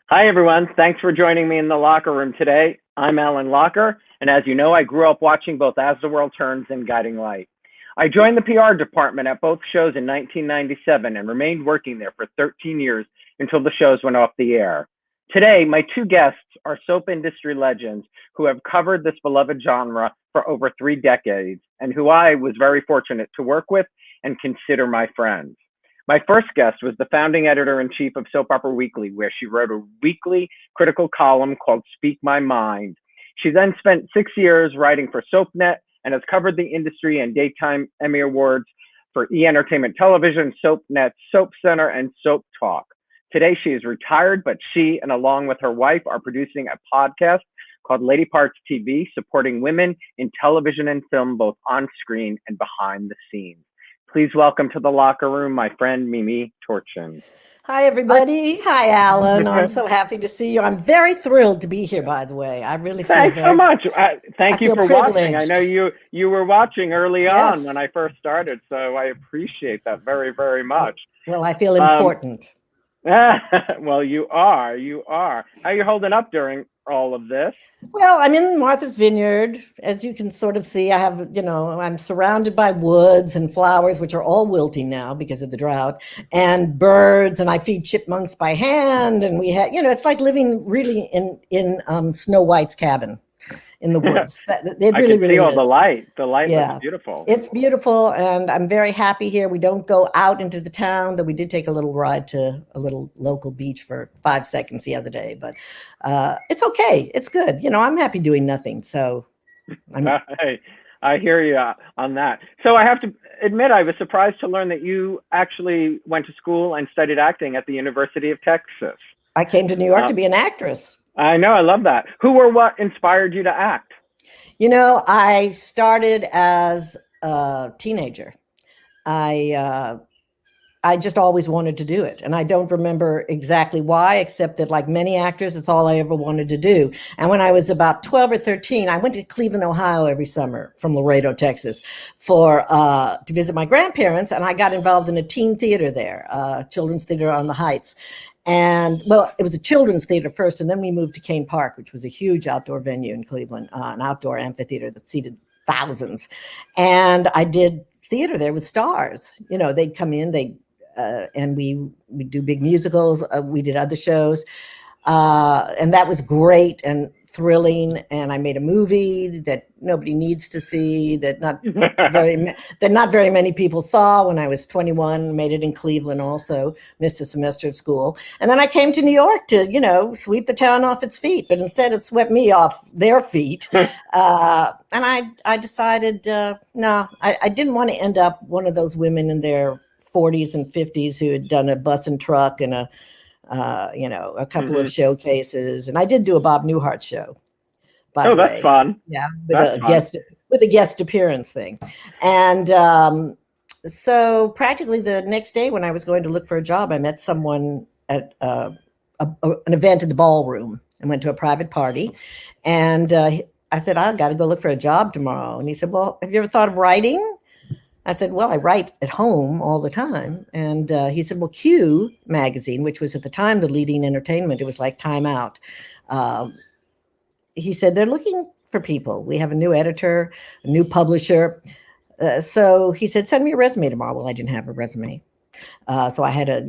Hi, everyone. Thanks for joining me in the locker room today. I'm Alan Locher, and as you know, I grew up watching both As the World Turns and Guiding Light. I joined the PR department at both shows in 1997 and remained working there for 13 years until the shows went off the air. Today, my two guests are soap industry legends who have covered this beloved genre for over 3 decades and who I was very fortunate to work with and consider my friends. My first guest was the founding editor-in-chief of Soap Opera Weekly, where she wrote a weekly critical column called Speak My Mind. She then spent 6 years writing for SoapNet and has covered the industry and daytime Emmy Awards for E! Entertainment Television, SoapNet, Soap Center, and Soap Talk. Today, she is retired, but she and along with her wife are producing a podcast called Lady Parts TV, supporting women in television and film, both on screen and behind the scenes. Please welcome to the locker room my friend Mimi Torchin. Hi, everybody. Hi, Alan. I'm so happy to see you. I'm very thrilled to be here, by the way. I really feel Thanks so much. Thank you for watching. I know you were watching early on when I first started, so I appreciate that very, very much. Well, I feel important. Well, you are. How are you holding up during all of this? Well, I'm in Martha's Vineyard. As you can sort of see, I have, I'm surrounded by woods and flowers, which are all wilting now because of the drought, and birds, and I feed chipmunks by hand. And we have, it's like living really in Snow White's cabin in the woods. It I really, can see all is. the light. The light looks beautiful. It's beautiful, and I'm very happy here. We don't go out into the town, though we did take a little ride to a little local beach for 5 seconds the other day. But it's okay. It's good. I'm happy doing nothing. So Hey, I hear you on that. So I have to admit, I was surprised to learn that you actually went to school and studied acting at the University of Texas. I came to New York to be an actress. I know. I love that. Who or what inspired you to act? I started as a teenager. I just always wanted to do it. And I don't remember exactly why, except that like many actors, it's all I ever wanted to do. And when I was about 12 or 13, I went to Cleveland, Ohio every summer from Laredo, Texas to visit my grandparents. And I got involved in a teen theater there, children's theater on the Heights. And well, it was a children's theater first, and then we moved to Kane Park, which was a huge outdoor venue in Cleveland, an outdoor amphitheater that seated thousands. And I did theater there with stars. They'd come in, and we do big musicals. We did other shows, and that was great and thrilling. And I made a movie that nobody needs to see, that not very many people saw when I was 21. Made it in Cleveland also, missed a semester of school. And then I came to New York to, sweep the town off its feet. But instead it swept me off their feet. And I decided, no, I didn't want to end up one of those women in their 40s and 50s who had done a bus and truck and a couple of showcases. And I did do a Bob Newhart show. Oh, that's fun. Yeah, with a guest appearance thing. And so practically the next day when I was going to look for a job, I met someone at an event in the ballroom and went to a private party. And I said, I've got to go look for a job tomorrow. And he said, well, have you ever thought of writing? I said, well, I write at home all the time. And he said, well, Q magazine, which was at the time the leading entertainment, it was like Time Out. He said, they're looking for people. We have a new editor, a new publisher. So he said, send me a resume tomorrow. Well, I didn't have a resume. So I had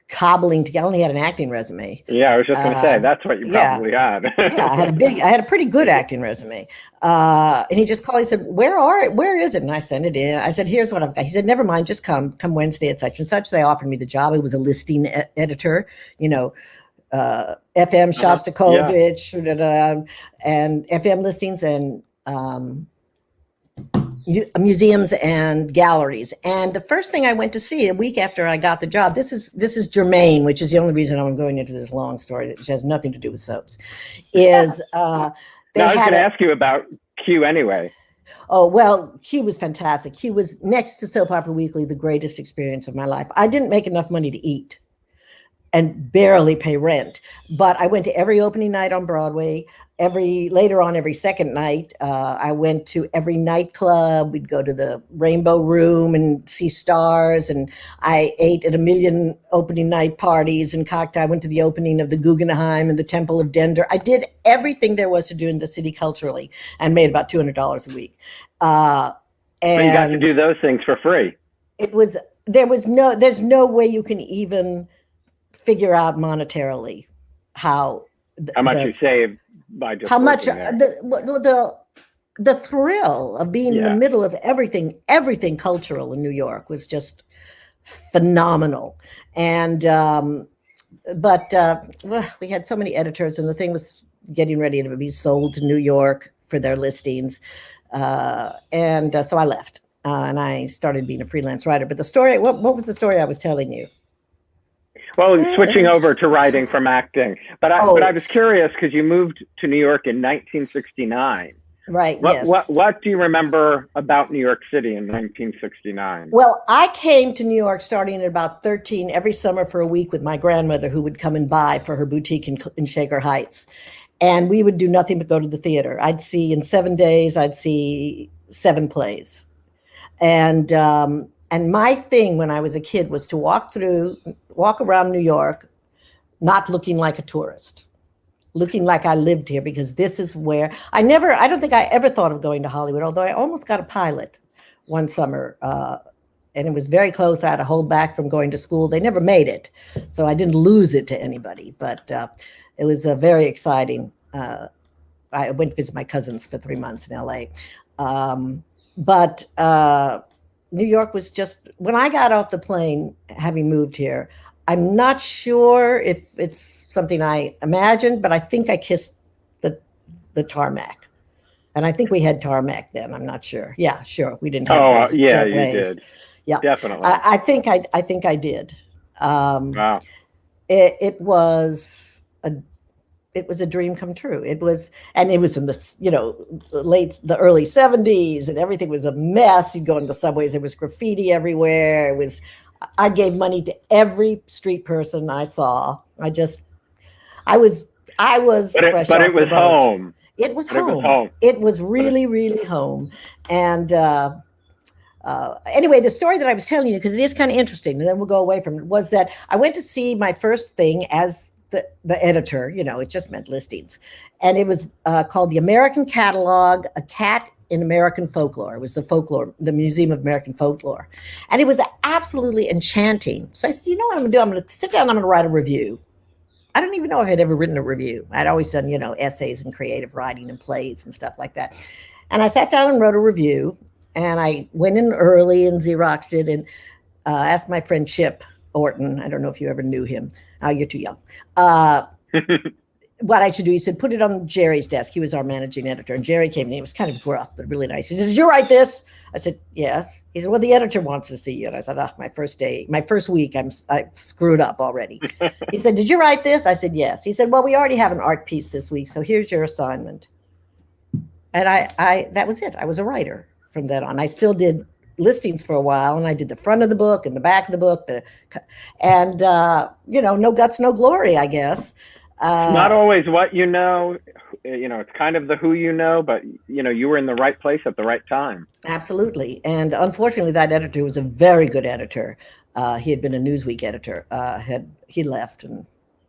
cobbling together. I only had an acting resume. Yeah, I was just going to say that's what you probably had. I had a pretty good acting resume. And he just called. He said, "Where is it?" And I sent it in. I said, "Here's what I've got." He said, "Never mind, just come Wednesday at such and such." They offered me the job. It was a listing editor. FM Shostakovich and FM listings and museums and galleries. And the first thing I went to see a week after I got the job, this is germane, which is the only reason I'm going into this long story, which has nothing to do with soaps, is I was going to ask you about Q anyway. Oh, well, Q was fantastic. Q was, next to Soap Opera Weekly, the greatest experience of my life. I didn't make enough money to eat. and barely pay rent. But I went to every opening night on Broadway. Every second night, I went to every nightclub. We'd go to the Rainbow Room and see stars. And I ate at a million opening night parties and cocktail. I went to the opening of the Guggenheim and the Temple of Dender. I did everything there was to do in the city culturally and made about $200 a week. And you got to do those things for free. There's no way you can even figure out monetarily how much you save by just how much there. the thrill of being in the middle of everything cultural in New York was just phenomenal. And but we had so many editors, and the thing was getting ready to be sold to New York for their listings, and so I left, and I started being a freelance writer. But the story, what was the story I was telling you? Well, switching over to writing from acting, but I was curious because you moved to New York in 1969. Right. Yes. What do you remember about New York City in 1969? Well, I came to New York starting at about 13 every summer for a week with my grandmother, who would come and buy for her boutique in Shaker Heights, and we would do nothing but go to the theater. In 7 days, I'd see 7 plays, and my thing when I was a kid was to walk around New York, not looking like a tourist, looking like I lived here, because this is where I don't think I ever thought of going to Hollywood, although I almost got a pilot one summer, and it was very close. I had to hold back from going to school. They never made it, so I didn't lose it to anybody, but it was very exciting. I went to visit my cousins for 3 months in LA. But New York was just, when I got off the plane, having moved here, I'm not sure if it's something I imagined, but I think I kissed the tarmac. And I think we had tarmac then. I'm not sure. Yeah, sure. We didn't have those yeah, you jetways. did. Yeah, definitely. I think I did. Wow. It was a dream come true. It was in the early 70s, and everything was a mess. You'd go in the subways, there was graffiti everywhere. I gave money to every street person I saw. I was fresh off it was the boat. home. It was home. It was really, really home. And anyway, the story that I was telling you, because it is kind of interesting, and then we'll go away from it, was that I went to see my first thing as the editor. It just meant listings. And it was called The American Catalog, A Cat in American Folklore. It was the Museum of American Folklore. And it was absolutely enchanting. So I said, you know what I'm going to do? I'm going to sit down, I'm going to write a review. I don't even know if I'd ever written a review. I'd always done, essays and creative writing and plays and stuff like that. And I sat down and wrote a review, and I went in early and Xeroxed it, and asked my friend Chip Orton. I don't know if you ever knew him. Oh, you're too young. What I should do, he said, put it on Jerry's desk. He was our managing editor. And Jerry came in. He was kind of gruff, but really nice. He said, did you write this? I said, yes. He said, well, the editor wants to see you. And I said, my first week, I've screwed up already. He said, did you write this? I said, yes. He said, well, we already have an art piece this week, so here's your assignment. And that was it. I was a writer from then on. I still did listings for a while, and I did the front of the book and the back of the book, no guts, no glory, I guess. Not always what you know, it's kind of the who you know, but you were in the right place at the right time. Absolutely. And unfortunately, that editor was a very good editor. He had been a Newsweek editor. He left, and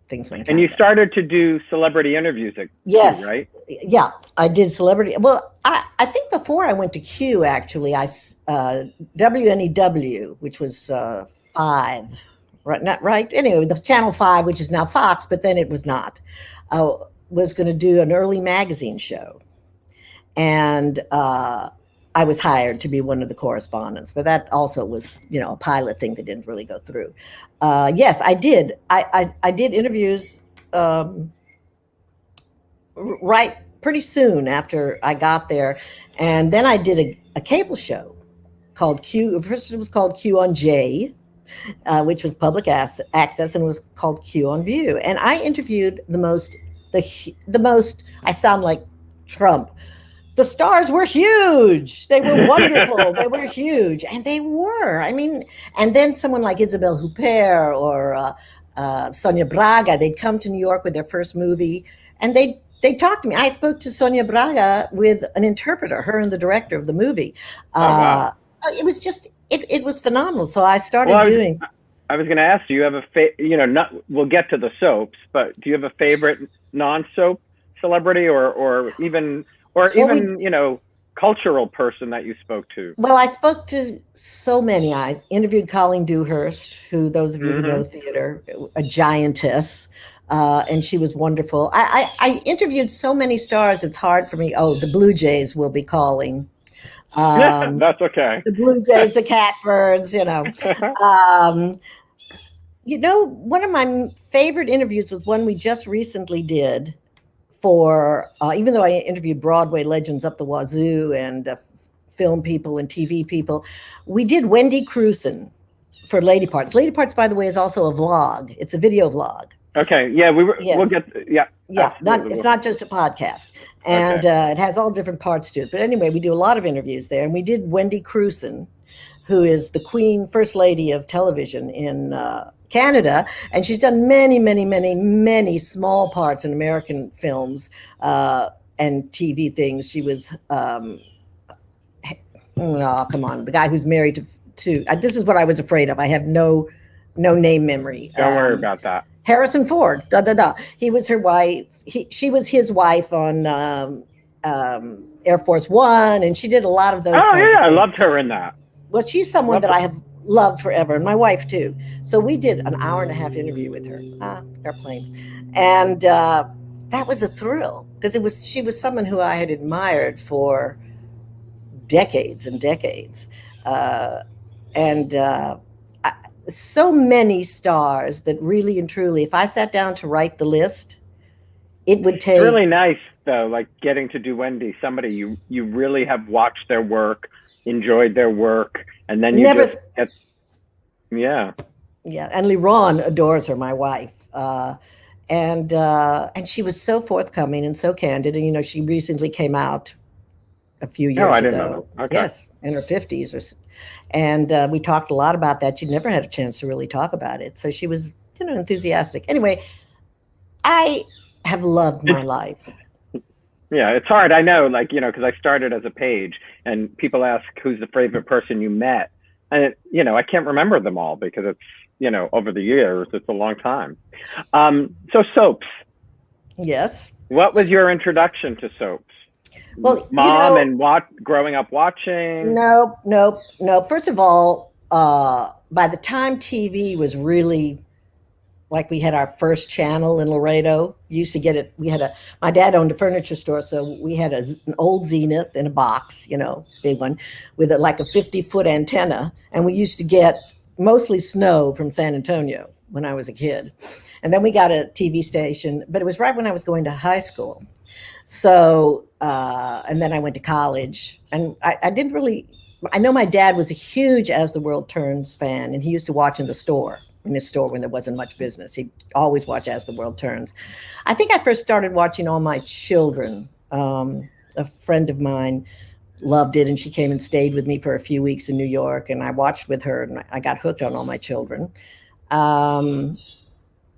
things went. And you started to do celebrity interviews at Q, right? Yeah, I did celebrity. Well, I think before I went to Q, actually, WNEW, which was 5. Right, not right. Anyway, the Channel 5, which is now Fox, but then it was not, was going to do an early magazine show. And I was hired to be one of the correspondents, but that also was, a pilot thing that didn't really go through. Yes, I did. I did interviews right pretty soon after I got there. And then I did a cable show called Q. First it was called Q on J, which was public access, and was called Q on View. And I interviewed the most, I sound like Trump. The stars were huge. They were wonderful. They were huge. And they were. I mean, and then someone like Isabelle Huppert or Sonia Braga. They'd come to New York with their first movie, and they talked to me. I spoke to Sonia Braga with an interpreter, her and the director of the movie. Oh, wow. It was just, it was phenomenal. So I started Well, doing. I was going to ask, do you have we'll get to the soaps, but do you have a favorite non-soap celebrity or even, cultural person that you spoke to? Well, I spoke to so many. I interviewed Colleen Dewhurst, who, those of you who know theater, a giantess, and she was wonderful. I interviewed so many stars, it's hard for me. Oh, the Blue Jays will be calling. That's okay. The Blue Jays, the Catbirds, one of my favorite interviews was one we just recently did for, even though I interviewed Broadway legends up the wazoo and film people and TV people, we did Wendy Crewson for Lady Parts. Lady Parts, by the way, is also a vlog. It's a video vlog. Okay. Yeah, Yes. We'll get. Yeah. Yeah. It's not just a podcast, and it has all different parts to it. But anyway, we do a lot of interviews there, and we did Wendy Crewson, who is the Queen, First Lady of television in Canada, and she's done many, many, many, many small parts in American films and TV things. She was, oh, come on, the guy who's married to this is what I was afraid of. I have no name memory. Don't worry about that. Harrison Ford, He was her wife. She was his wife on Air Force One, and she did a lot of those. Oh yeah, I loved her in that. Well, she's someone that I have loved forever, and my wife too. So we did an 1.5-hour interview with her, airplane, and that was a thrill because she was someone who I had admired for decades and decades, so many stars that really and truly, if I sat down to write the list, it would take. It's really nice though, like getting to do Wendy, somebody you really have watched their work, enjoyed their work, and then you never. Yeah. And Liron adores her, my wife, and she was so forthcoming and so candid. And she recently came out a few years ago. I didn't know. Okay. Yes, in her 50s, and we talked a lot about that. She'd never had a chance to really talk about it, so she was, enthusiastic. Anyway, I have loved my life. Yeah, it's hard. I know, because I started as a page, and people ask who's the favorite person you met, and I can't remember them all because it's over the years, it's a long time. So soaps. Yes. What was your introduction to soaps? Well, mom and growing up watching. No. First of all, by the time TV was really, like, we had our first channel in Laredo. We used to get it. My dad owned a furniture store, so we had an old Zenith in a box, big one, with a 50-foot antenna, and we used to get mostly snow from San Antonio when I was a kid, and then we got a TV station. But it was right when I was going to high school. So, and then I went to college, and I didn't really, I know my dad was a huge As the World Turns fan, and he used to watch in his store when there wasn't much business. He'd always watch As the World Turns. I think I first started watching All My Children. A friend of mine loved it, and she came and stayed with me for a few weeks in New York, and I watched with her, and I got hooked on All My Children.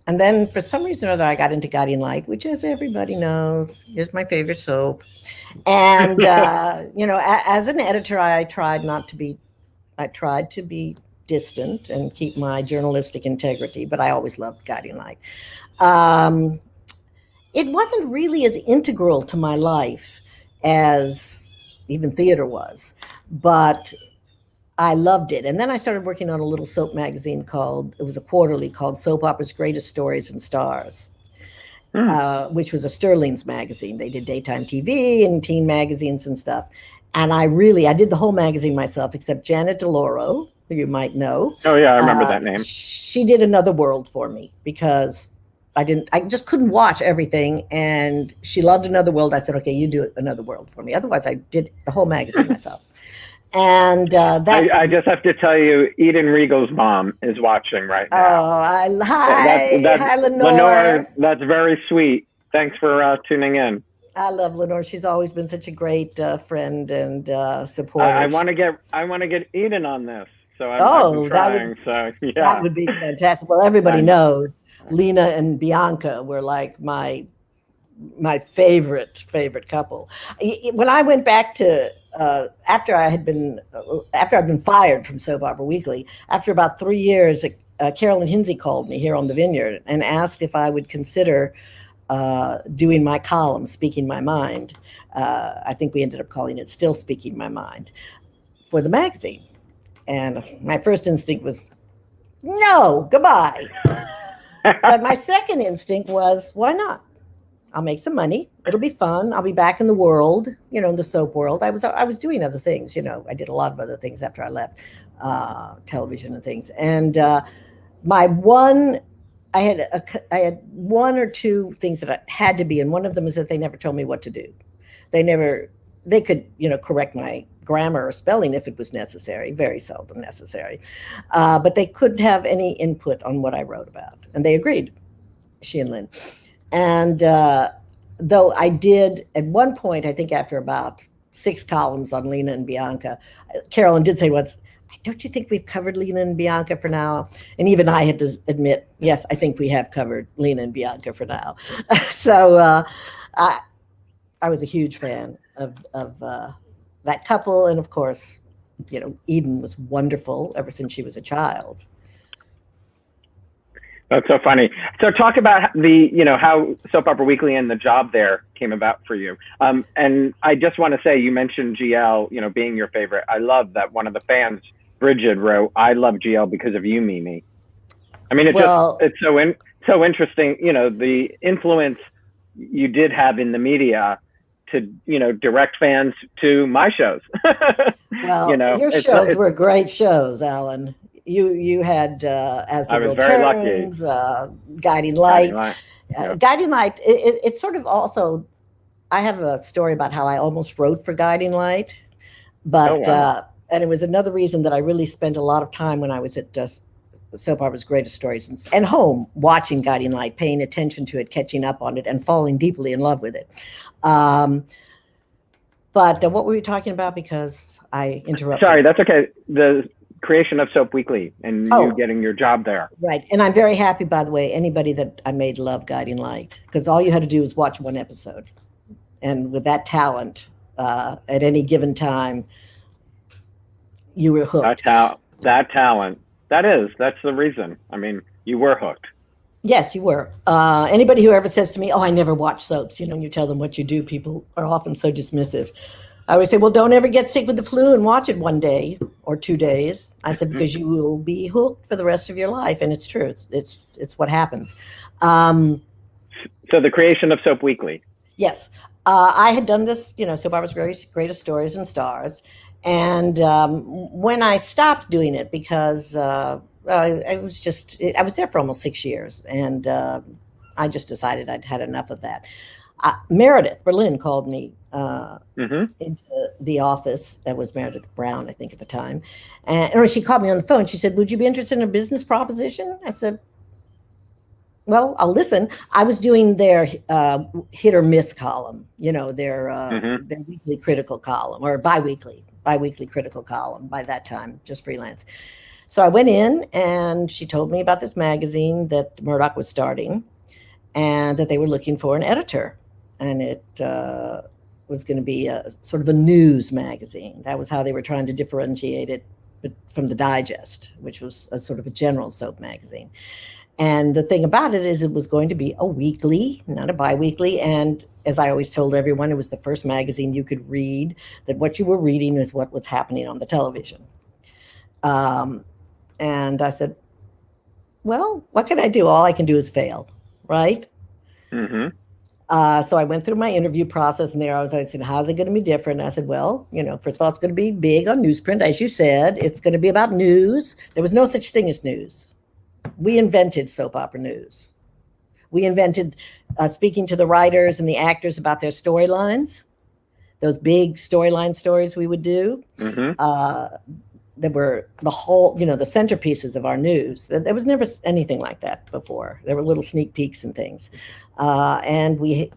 And then for some reason or other, I got into Guiding Light, which, as everybody knows, is my favorite soap. And, as an editor, I tried to be distant and keep my journalistic integrity, but I always loved Guiding Light. It wasn't really as integral to my life as even theater was, but I loved it. And then I started working on a little soap magazine it was a quarterly called Soap Opera's Greatest Stories and Stars, which was a Sterling's magazine. They did daytime TV and teen magazines and stuff. And I did the whole magazine myself, except Janet DeLauro, who you might know. Oh yeah, I remember that name. She did Another World for me because I just couldn't watch everything. And she loved Another World. I said, okay, you do Another World for me. Otherwise I did the whole magazine myself. And I just have to tell you, Eden Regal's mom is watching right now. Oh, hi, Lenore. Lenore, that's very sweet. Thanks for tuning in. I love Lenore. She's always been such a great friend and supporter. I want to get Eden on this. So I've been Oh, trying. So that yeah. would be fantastic. Well, everybody knows Lena and Bianca were like my favorite couple. When I went back to after I'd been fired from Soap Opera Weekly, after about 3 years, Carolyn Hinsey called me here on the Vineyard and asked if I would consider doing my column, Speaking My Mind. I think we ended up calling it Still Speaking My Mind, for the magazine. And my first instinct was, no, goodbye. But my second instinct was, why not? I'll make some money. It'll be fun. I'll be back in the world, in the soap world. I was doing other things, I did a lot of other things after I left television and things. And I had one or two things that I had to be, and one of them is that they never told me what to do. They could, correct my grammar or spelling if it was necessary, very seldom necessary. But they couldn't have any input on what I wrote about. And they agreed, she and Lynn. And though I did, at one point, I think after about 6 columns on Lena and Bianca, Carolyn did say once, don't you think we've covered Lena and Bianca for now? And even I had to admit, yes, I think we have covered Lena and Bianca for now. So I was a huge fan of that couple. And of course, Eden was wonderful ever since she was a child. That's so funny. So talk about how Soap Opera Weekly and the job there came about for you. And I just want to say, you mentioned GL, being your favorite. I love that one of the fans, Bridget, wrote, "I love GL because of you, Mimi." I mean, it's so interesting, the influence you did have in the media to, direct fans to my shows. Well, your shows were great shows, Alan. You had As the World Turns, Guiding Light. Guiding Light, it's sort of also, I have a story about how I almost wrote for Guiding Light, but and it was another reason that I really spent a lot of time when I was at Soap Opera's Greatest Stories and home, watching Guiding Light, paying attention to it, catching up on it, and falling deeply in love with it. But what were we talking about? Because I interrupted. Sorry, that's okay. The creation of Soap Weekly and you getting your job there. Right. And I'm very happy, by the way, anybody that I made love Guiding Light, because all you had to do was watch one episode. And with that talent, at any given time, you were hooked. That talent. That's the reason. I mean, you were hooked. Yes, you were. Anybody who ever says to me, "Oh, I never watch soaps," and you tell them what you do, people are often so dismissive. I always say, well, don't ever get sick with the flu and watch it 1 day or 2 days. I said, because you will be hooked for the rest of your life. And it's true. It's what happens. So the creation of Soap Weekly. Yes. I had done this, Soap Opera's Greatest Stories and Stars. And when I stopped doing it, because I was there for almost 6 years. And I just decided I'd had enough of that. Meredith Berlin called me into the office. That was Meredith Brown, I think, at the time. And she called me on the phone. She said, would you be interested in a business proposition? I said, well, I'll listen. I was doing their hit or miss column, their weekly critical column, or biweekly critical column by that time, just freelance. So I went in and she told me about this magazine that Murdoch was starting and that they were looking for an editor. And it was going to be a sort of a news magazine. That was how they were trying to differentiate it from the Digest, which was a sort of a general soap magazine. And the thing about it is it was going to be a weekly, not a biweekly. And as I always told everyone, it was the first magazine you could read, that what you were reading is what was happening on the television. And I said, well, what can I do? All I can do is fail, right? Mm-hmm. So I went through my interview process, and there I was saying, how's it going to be different? And I said, well, first of all, it's going to be big on newsprint, as you said. It's going to be about news. There was no such thing as news. We invented soap opera news. We invented speaking to the writers and the actors about their storylines, those big storyline stories we would do. Mm-hmm. That were the whole, the centerpieces of our news. There was never anything like that before. There were little sneak peeks and things. And we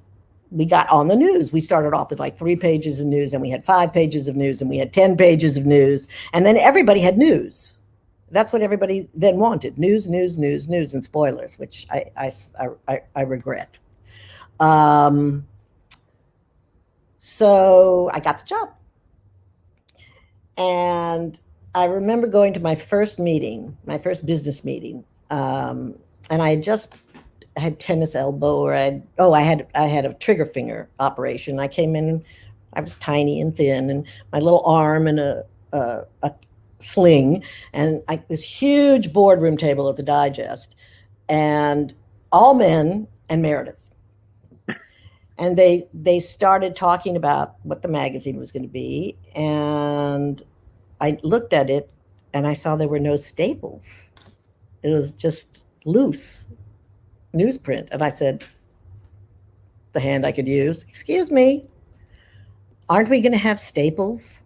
got on the news. We started off with like 3 pages of news, and we had 5 pages of news, and we had 10 pages of news. And then everybody had news. That's what everybody then wanted: news, news, news, news, and spoilers, which I regret. So I got the job, and I remember going to my first meeting, my first business meeting, and I had just had tennis elbow, or I had a trigger finger operation. I came in, I was tiny and thin, and my little arm and a sling, and this huge boardroom table at the Digest, and all men and Meredith. And they started talking about what the magazine was going to be, and I looked at it, and I saw there were no staples. It was just loose newsprint. And I said, the hand I could use, "Excuse me, aren't we going to have staples?"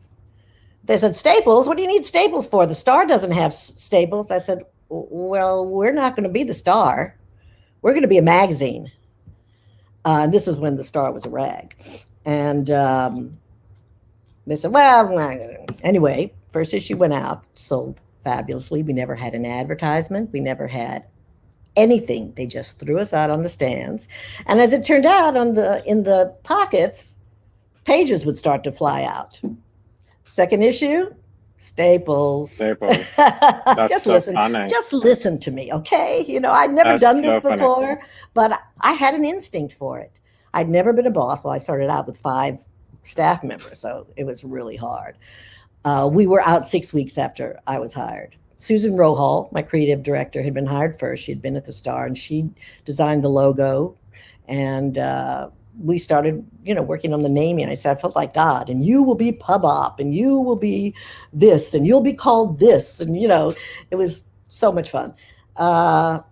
They said, "Staples? What do you need staples for? The Star doesn't have staples." I said, "Well, we're not going to be the Star. We're going to be a magazine." And this is when the Star was a rag. And they said, well, anyway, first issue went out, sold fabulously. We never had an advertisement. We never had anything. They just threw us out on the stands. And as it turned out, in the pockets, pages would start to fly out. Second issue, staples. Just so listen. funny. Just listen to me, okay? I'd never done this before, funny. but I had an instinct for it. I'd never been a boss. Well, I started out with 5 staff members, so it was really hard. We were out 6 weeks after I was hired. Susan Rohall, my creative director, had been hired first. She'd been at the Star, and she designed the logo, and we started, working on the naming. I said, I felt like God, and you will be Pub Op, and you will be this, and you'll be called this. And, it was so much fun. By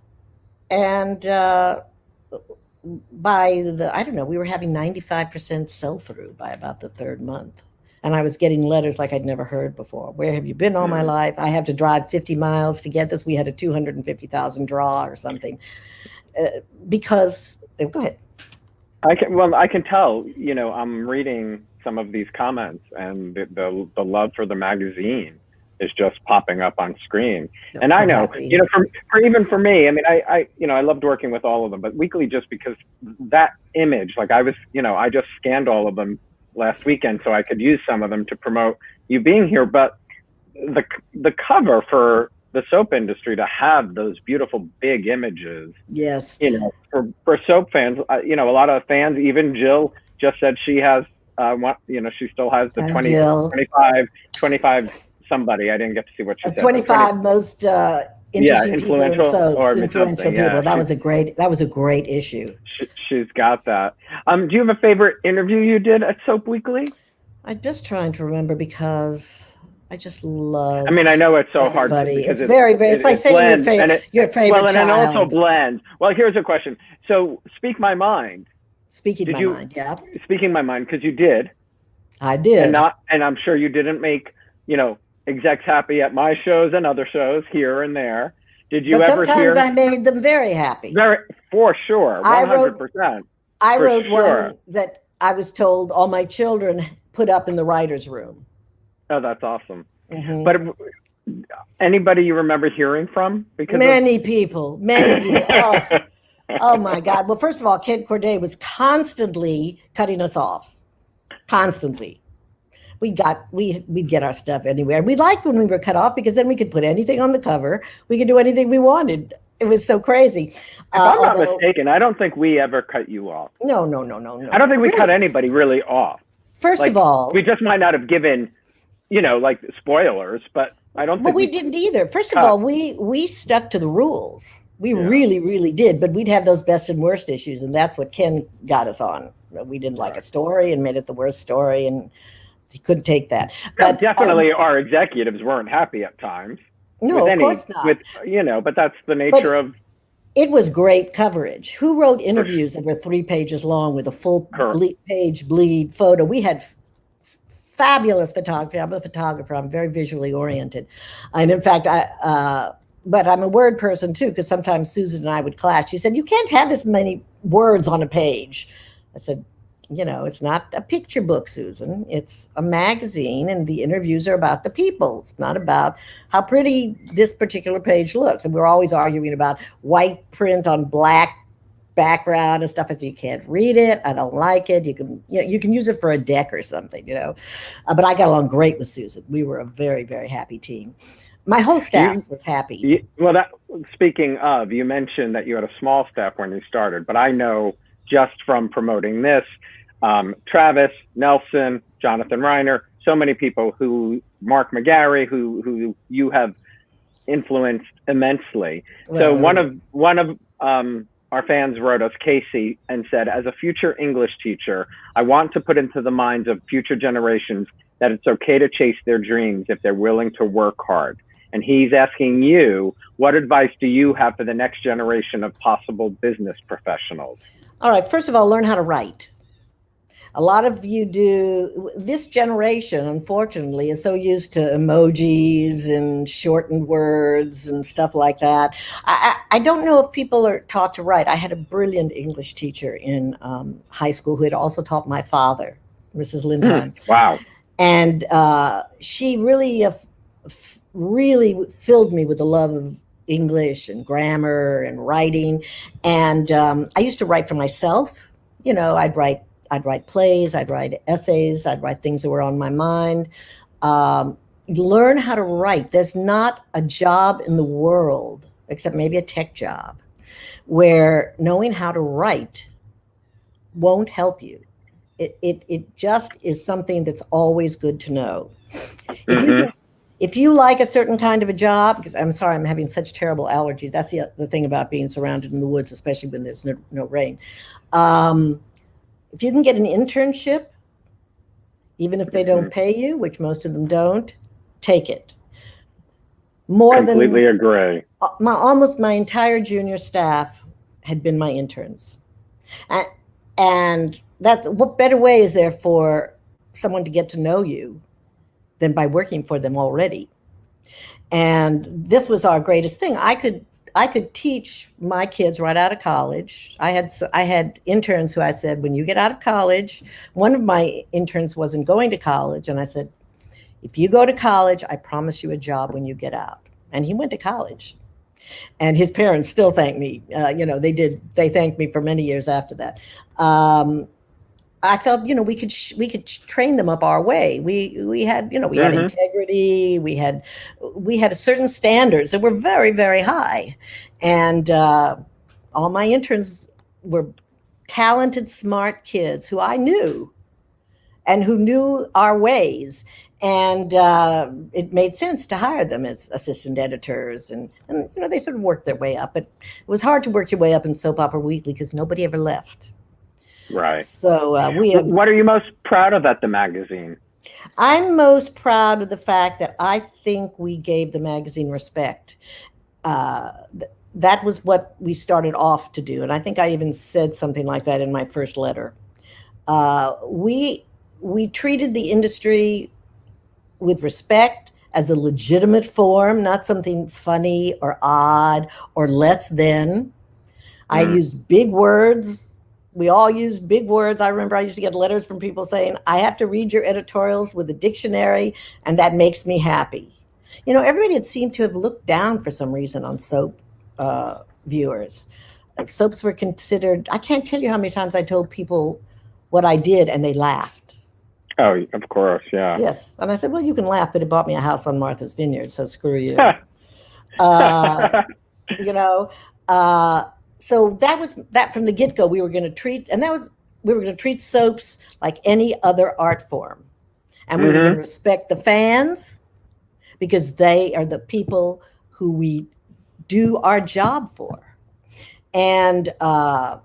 we were having 95% sell-through by about the 3rd month. And I was getting letters like I'd never heard before. Where have you been all my life? I have to drive 50 miles to get this. We had a 250,000 draw or something. Go ahead. I can tell, I'm reading some of these comments, and the love for the magazine is just popping up on screen. And I know, happy. Even for me, I mean, I loved working with all of them, but Weekly, just because that image, like I just scanned all of them last weekend so I could use some of them to promote you being here. But the cover for the soap industry, to have those beautiful big images, yes, for soap fans, a lot of fans, even Jill just said she has, she still has the 25 somebody. I didn't get to see what she said. 25 most interesting people in soaps, influential people. Yeah, that was a great issue. She's got that. Do you have a favorite interview you did at Soap Weekly? I'm just trying to remember, because I just love. I mean, I know it's so everybody. hard because it's very, very. It's like saying your favorite Well, and child. it also blends. Well, here's a question. So, Speak My Mind. Speaking my mind, yeah. Speaking My Mind, because you did. I did. And I'm sure you didn't make execs happy at my shows and other shows here and there. Did you ever hear? Sometimes I made them very happy. For sure, 100%. I wrote one that I was told all my children put up in the writer's room. Oh, that's awesome. Mm-hmm. But anybody you remember hearing from? Because many people. Oh my God. Well, first of all, Ken Corday was constantly cutting us off. Constantly. We'd get our stuff anywhere. We liked when we were cut off, because then we could put anything on the cover. We could do anything we wanted. It was so crazy. If I'm not mistaken, I don't think we ever cut you off. No. I don't think we cut anybody really off. First of all, we just might not have given, like spoilers, but I don't think. But we didn't either. First of all, we stuck to the rules. We really, really did. But we'd have those best and worst issues, and that's what Ken got us on. We didn't like a story and made it the worst story, and he couldn't take that. But definitely, our executives weren't happy at times. No, of course not. But that's the nature of. It was great coverage. Who wrote interviews that were 3 pages long with a full page bleed photo? We had fabulous photography. I'm a photographer. I'm very visually oriented. And in fact, but I'm a word person too, because sometimes Susan and I would clash. She said, "You can't have this many words on a page." I said, It's not a picture book, Susan. It's a magazine, and the interviews are about the people. It's not about how pretty this particular page looks. And we're always arguing about white print on black background and stuff. As you can't read it, I don't like it. You can use it for a deck or something, But I got along great with Susan. We were a very, very happy team. My whole staff was happy. Speaking of, you mentioned that you had a small staff when you started, but I know just from promoting this, Travis, Nelson, Jonathan Reiner, so many people Mark McGarry, who you have influenced immensely. So one of our fans wrote us, Casey, and said, as a future English teacher, I want to put into the minds of future generations that it's okay to chase their dreams if they're willing to work hard. And he's asking you, what advice do you have for the next generation of possible business professionals? All right. First of all, learn how to write. A lot of you do. This generation, unfortunately, is so used to emojis and shortened words and stuff like that. I don't know if people are taught to write. I had a brilliant English teacher in high school who had also taught my father, Mrs. Lindheim. Wow. And she really filled me with the love of English and grammar and writing. And I used to write for myself. I'd write plays, I'd write essays, I'd write things that were on my mind. Learn how to write. There's not a job in the world, except maybe a tech job, where knowing how to write won't help you. It just is something that's always good to know. If you like a certain kind of a job, because I'm sorry, I'm having such terrible allergies. That's the thing about being surrounded in the woods, especially when there's no rain. If you can get an internship, even if they don't pay you, which most of them don't, take it. Completely agree. Almost my entire junior staff had been my interns. And what better way is there for someone to get to know you than by working for them already? And this was our greatest thing. I could teach my kids right out of college. I had interns who I said, when you get out of college, one of my interns wasn't going to college. And I said, if you go to college, I promise you a job when you get out. And he went to college. And his parents still thank me. They thanked me for many years after that. I felt, we could train them up our way. We had integrity. We had certain standards that were very, very high. And all my interns were talented, smart kids who I knew and who knew our ways. And it made sense to hire them as assistant editors. And they sort of worked their way up. But it was hard to work your way up in Soap Opera Weekly because nobody ever left. Right. So what are you most proud of at the magazine? I'm most proud of the fact that I think we gave the magazine respect. That was what we started off to do. And I think I even said something like that in my first letter. We treated the industry with respect as a legitimate form, not something funny or odd or less than. I used big words. We all use big words. I remember I used to get letters from people saying, I have to read your editorials with a dictionary, and that makes me happy. Everybody had seemed to have looked down for some reason on soap viewers. Soaps were considered, I can't tell you how many times I told people what I did, and they laughed. Oh, of course, yeah. Yes. And I said, well, you can laugh, but it bought me a house on Martha's Vineyard, so screw you. So that was that from the get-go. We were going to treat soaps like any other art form. And we were going to respect the fans because they are the people who we do our job for. And I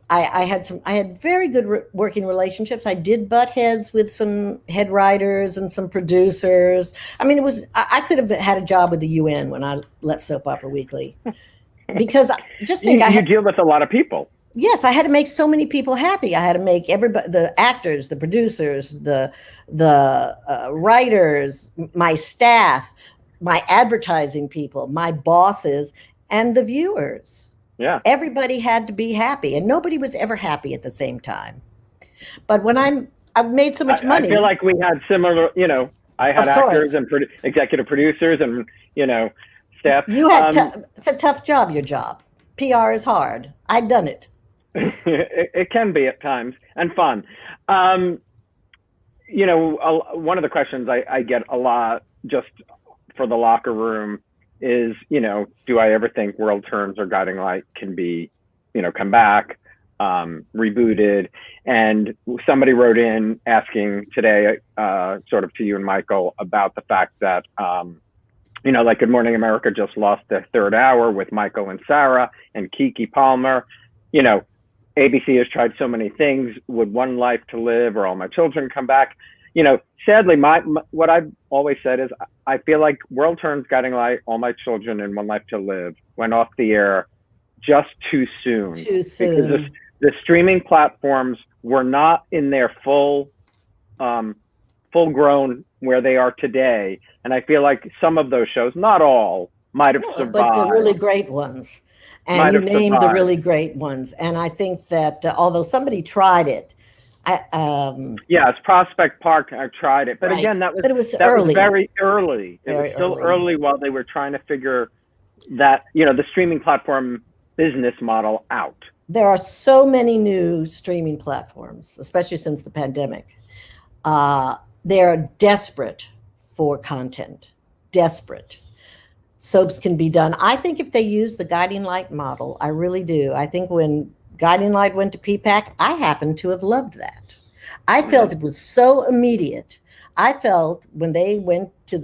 had very good working relationships. I did butt heads with some head writers and some producers. I mean, I could have had a job with the UN when I left Soap Opera Weekly. Because just think you deal with a lot of people. Yes, I had to make so many people happy. I had to make everybody, the actors, the producers, the writers, my staff, my advertising people, my bosses, and the viewers. Yeah. Everybody had to be happy, and nobody was ever happy at the same time. But when I've made so much money. I feel like we had similar, I had actors and executive producers and, staff. You had, it's a tough job, your job. PR is hard. I've done it. It can be at times and fun. One of the questions I get a lot just for the locker room is, do I ever think World Turns or Guiding Light can be, come back, rebooted? And somebody wrote in asking today, sort of to you and Michael, about the fact that, like Good Morning America just lost their third hour with Michael and Sarah and Kiki Palmer. ABC has tried so many things. Would One Life to Live or All My Children come back? Sadly, what I've always said is I feel like World Turns, Guiding Light, All My Children, and One Life to Live went off the air just too soon. Too soon. Because the streaming platforms were not in their full grown where they are today. And I feel like some of those shows, not all, might have survived. But the really great ones. And you named the really great ones. And I think that although somebody tried it, yes, Prospect Park, I tried it. But right. Again, that was very early. It was still early while they were trying to figure that, the streaming platform business model out. There are so many new streaming platforms, especially since the pandemic. They're desperate for content, desperate. Soaps can be done. I think if they use the Guiding Light model, I really do. I think when Guiding Light went to PPAC, I happen to have loved that. I felt it was so immediate. I felt when they went to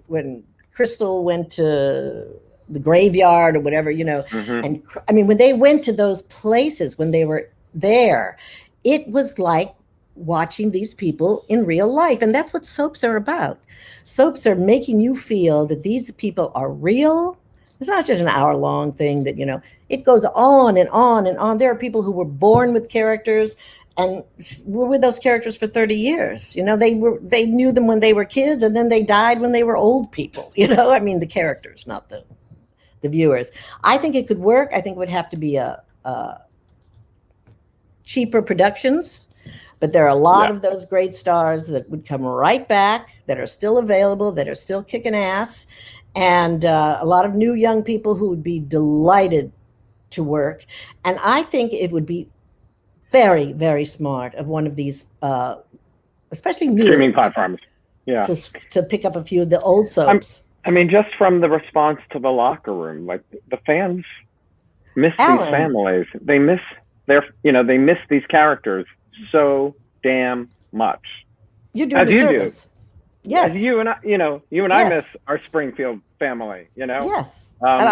when Crystal went to the graveyard or whatever, and I mean, when they went to those places, when they were there, it was like watching these people in real life. And that's what soaps are about. Soaps are making you feel that these people are real. It's not just an hour-long thing that, it goes on and on and on. There are people who were born with characters and were with those characters for 30 years. They knew them when they were kids, and then they died when they were old people. I mean, the characters, not the viewers. I think it could work. I think it would have to be a cheaper productions, but there are a lot of those great stars that would come right back, that are still available, that are still kicking ass, and a lot of new young people who would be delighted to work. And I think it would be very, very smart of one of these, especially new streaming platforms, to pick up a few of the old soaps. I mean, just from the response to the locker room, like the fans miss these families. They miss they miss these characters so damn much. You're doing a service. Yes. As you and I miss our Springfield family, Yes. And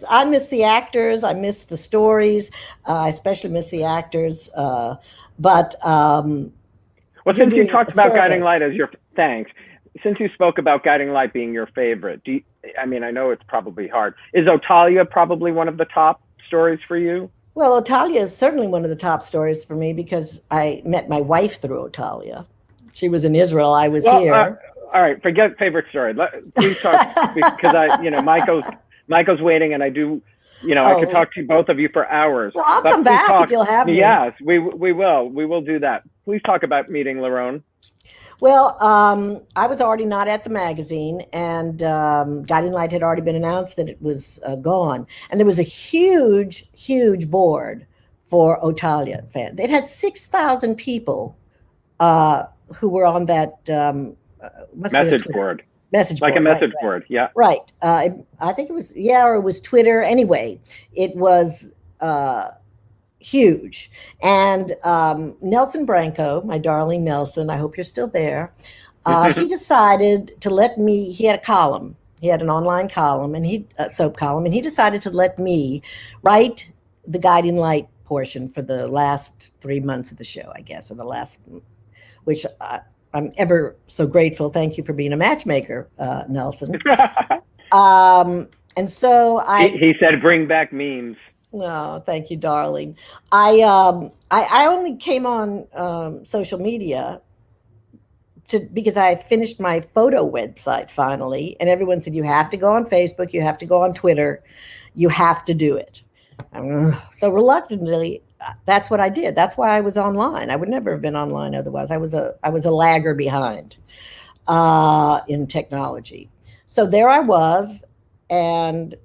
I miss the actors. I miss the stories. I especially miss the actors. But since you talked about Guiding Light as your since you spoke about Guiding Light being your favorite, I know it's probably hard. Is Otalia probably one of the top stories for you? Well, Otalia is certainly one of the top stories for me because I met my wife through Otalia. She was in Israel. I was here. All right, forget favorite story. Please talk because Michael's waiting, and I do. I could talk to both of you for hours. Well, I'll come back if you'll have me. Yes, we will. We will do that. Please talk about meeting Lerone. Well, I was already not at the magazine, and Guiding Light had already been announced that it was gone. And there was a huge, huge board for Otalia fans. It had 6,000 people who were on that message board. Like a message board, yeah. Right. I think it was, or it was Twitter. Anyway, it was huge. And Nelson Branco, my darling Nelson, I hope you're still there. He decided to let me, he had a column. He had an online column, and soap column, and he decided to let me write the Guiding Light portion for the last 3 months of the show, I guess, or the last, which I'm ever so grateful. Thank you for being a matchmaker, Nelson. And so he said, bring back memes. No, thank you, darling. I only came on social media because I finished my photo website finally, and everyone said you have to go on Facebook, you have to go on Twitter, you have to do it. So reluctantly, that's what I did. That's why I was online. I would never have been online otherwise. I was a lagger behind in technology. So there I was, and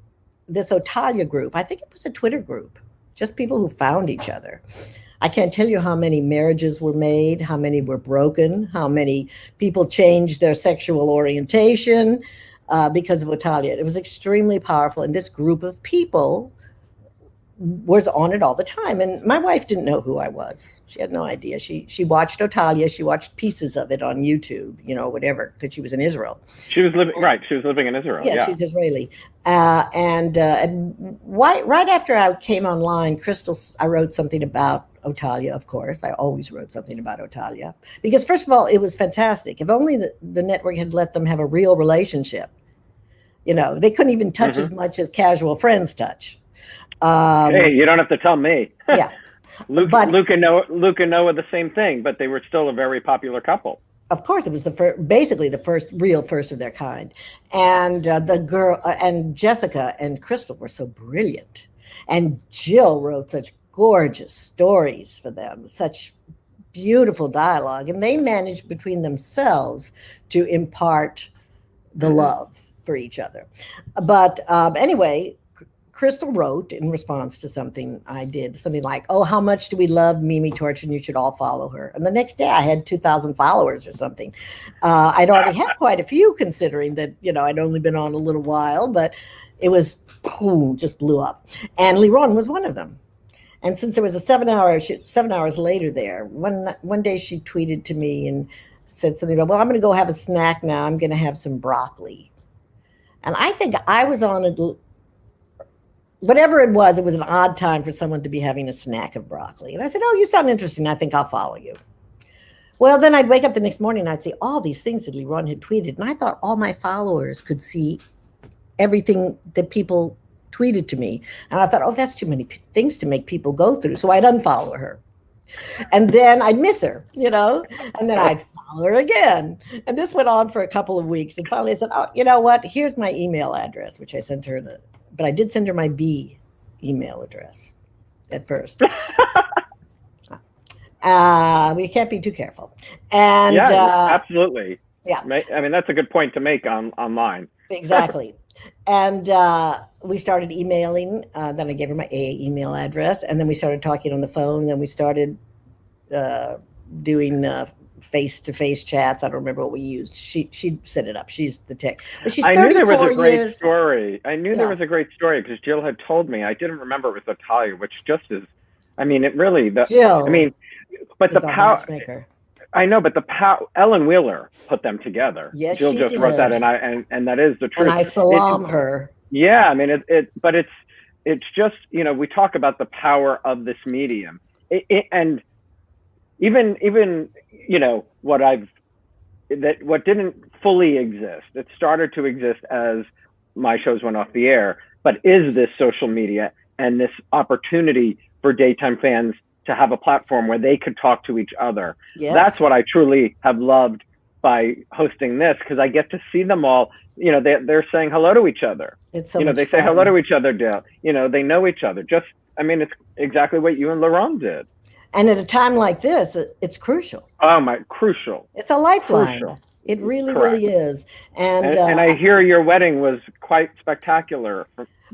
this Otalia group. I think it was a Twitter group, just people who found each other. I can't tell you how many marriages were made, how many were broken, how many people changed their sexual orientation because of Otalia. It was extremely powerful, and this group of people was on it all the time. And my wife didn't know who I was. She had no idea. She watched Otalia. She watched pieces of it on YouTube, whatever, because she was in Israel. She was living in Israel. Yeah, she's Israeli. And right after I came online, I wrote something about Otalia, of course. I always wrote something about Otalia. Because first of all, it was fantastic. If only the network had let them have a real relationship. They couldn't even touch as much as casual friends touch. Hey, you don't have to tell me. Yeah. Luke and Noah the same thing, but they were still a very popular couple. Of course, it was basically the first of their kind. And the girl and Jessica and Crystal were so brilliant. And Jill wrote such gorgeous stories for them, such beautiful dialogue. And they managed between themselves to impart the love for each other. But anyway, Crystal wrote in response to something I did, something like, "Oh, how much do we love Mimi Torchin? You should all follow her." And the next day I had 2,000 followers or something. I'd already had quite a few, considering that, I'd only been on a little while, but it was, boom, just blew up. And Liron was one of them. And since there was a 7 hours later there, one day she tweeted to me and said something about, "Well, I'm going to go have a snack now. I'm going to have some broccoli." And I think I was on whatever it was an odd time for someone to be having a snack of broccoli. And I said, "Oh, you sound interesting. I think I'll follow you." Well, then I'd wake up the next morning and I'd see all these things that Liron had tweeted. And I thought all my followers could see everything that people tweeted to me. And I thought, oh, that's too many things to make people go through. So I'd unfollow her. And then I'd miss her, and then I'd follow her again. And this went on for a couple of weeks. And finally I said, "Oh, you know what? Here's my email address," which I sent her but I did send her my B email address at first. We can't be too careful. And absolutely. Yeah. I mean, that's a good point to make online. Exactly. And we started emailing. Then I gave her my AA email address. And then we started talking on the phone. And then we started doing face-to-face chats. I don't remember what we used. She set it up. She's the tech. But she's 34 years. I knew there was a great story. There was a great story because Jill had told me. I didn't remember it was Otalia, which just is. I mean, it really. Jill. I mean, but the power. Matchmaker. I know, but the power. Ellen Wheeler put them together. Yes, Jill just wrote that, and that is the truth. And I salam her. Yeah, I mean but it's just, we talk about the power of this medium, and even what didn't fully exist. It started to exist as my shows went off the air, but is this social media and this opportunity for daytime fans to have a platform where they could talk to each other. Yes. That's what I truly have loved by hosting this, because I get to see them all. They're saying hello to each other. It's so much they fun. say hello to each other. They know each other. It's exactly what you and Laurent did. And at a time like this, it's crucial. Crucial. It's a lifeline. Crucial. It really, Correct. really is. And I hear your wedding was quite spectacular,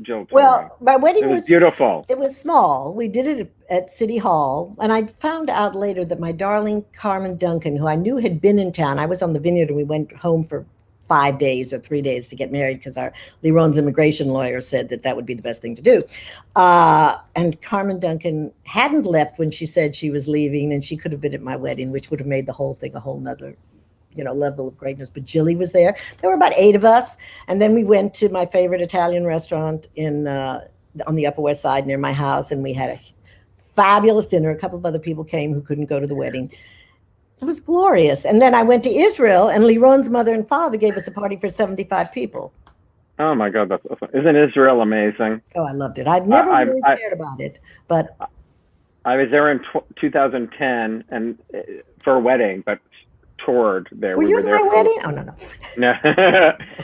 Jill. Well, my wedding was beautiful. It was small. We did it at City Hall. And I found out later that my darling Carmen Duncan, who I knew had been in town, I was on the vineyard and we went home for 5 days or 3 days to get married because Liron's immigration lawyer said that would be the best thing to do. And Carmen Duncan hadn't left when she said she was leaving, and she could have been at my wedding, which would have made the whole thing a whole nother level of greatness. But Jilly was there. There were about 8 of us. And then we went to my favorite Italian restaurant on the Upper West Side near my house. And we had a fabulous dinner. A couple of other people came who couldn't go to the wedding. It was glorious. And then I went to Israel, and Liron's mother and father gave us a party for 75 people. Oh my God, that's awesome. Isn't Israel amazing? Oh, I loved it. I'd never really cared about it, but I was there in 2010 and for a wedding, but toured there. Were you at my wedding? Oh, no. No.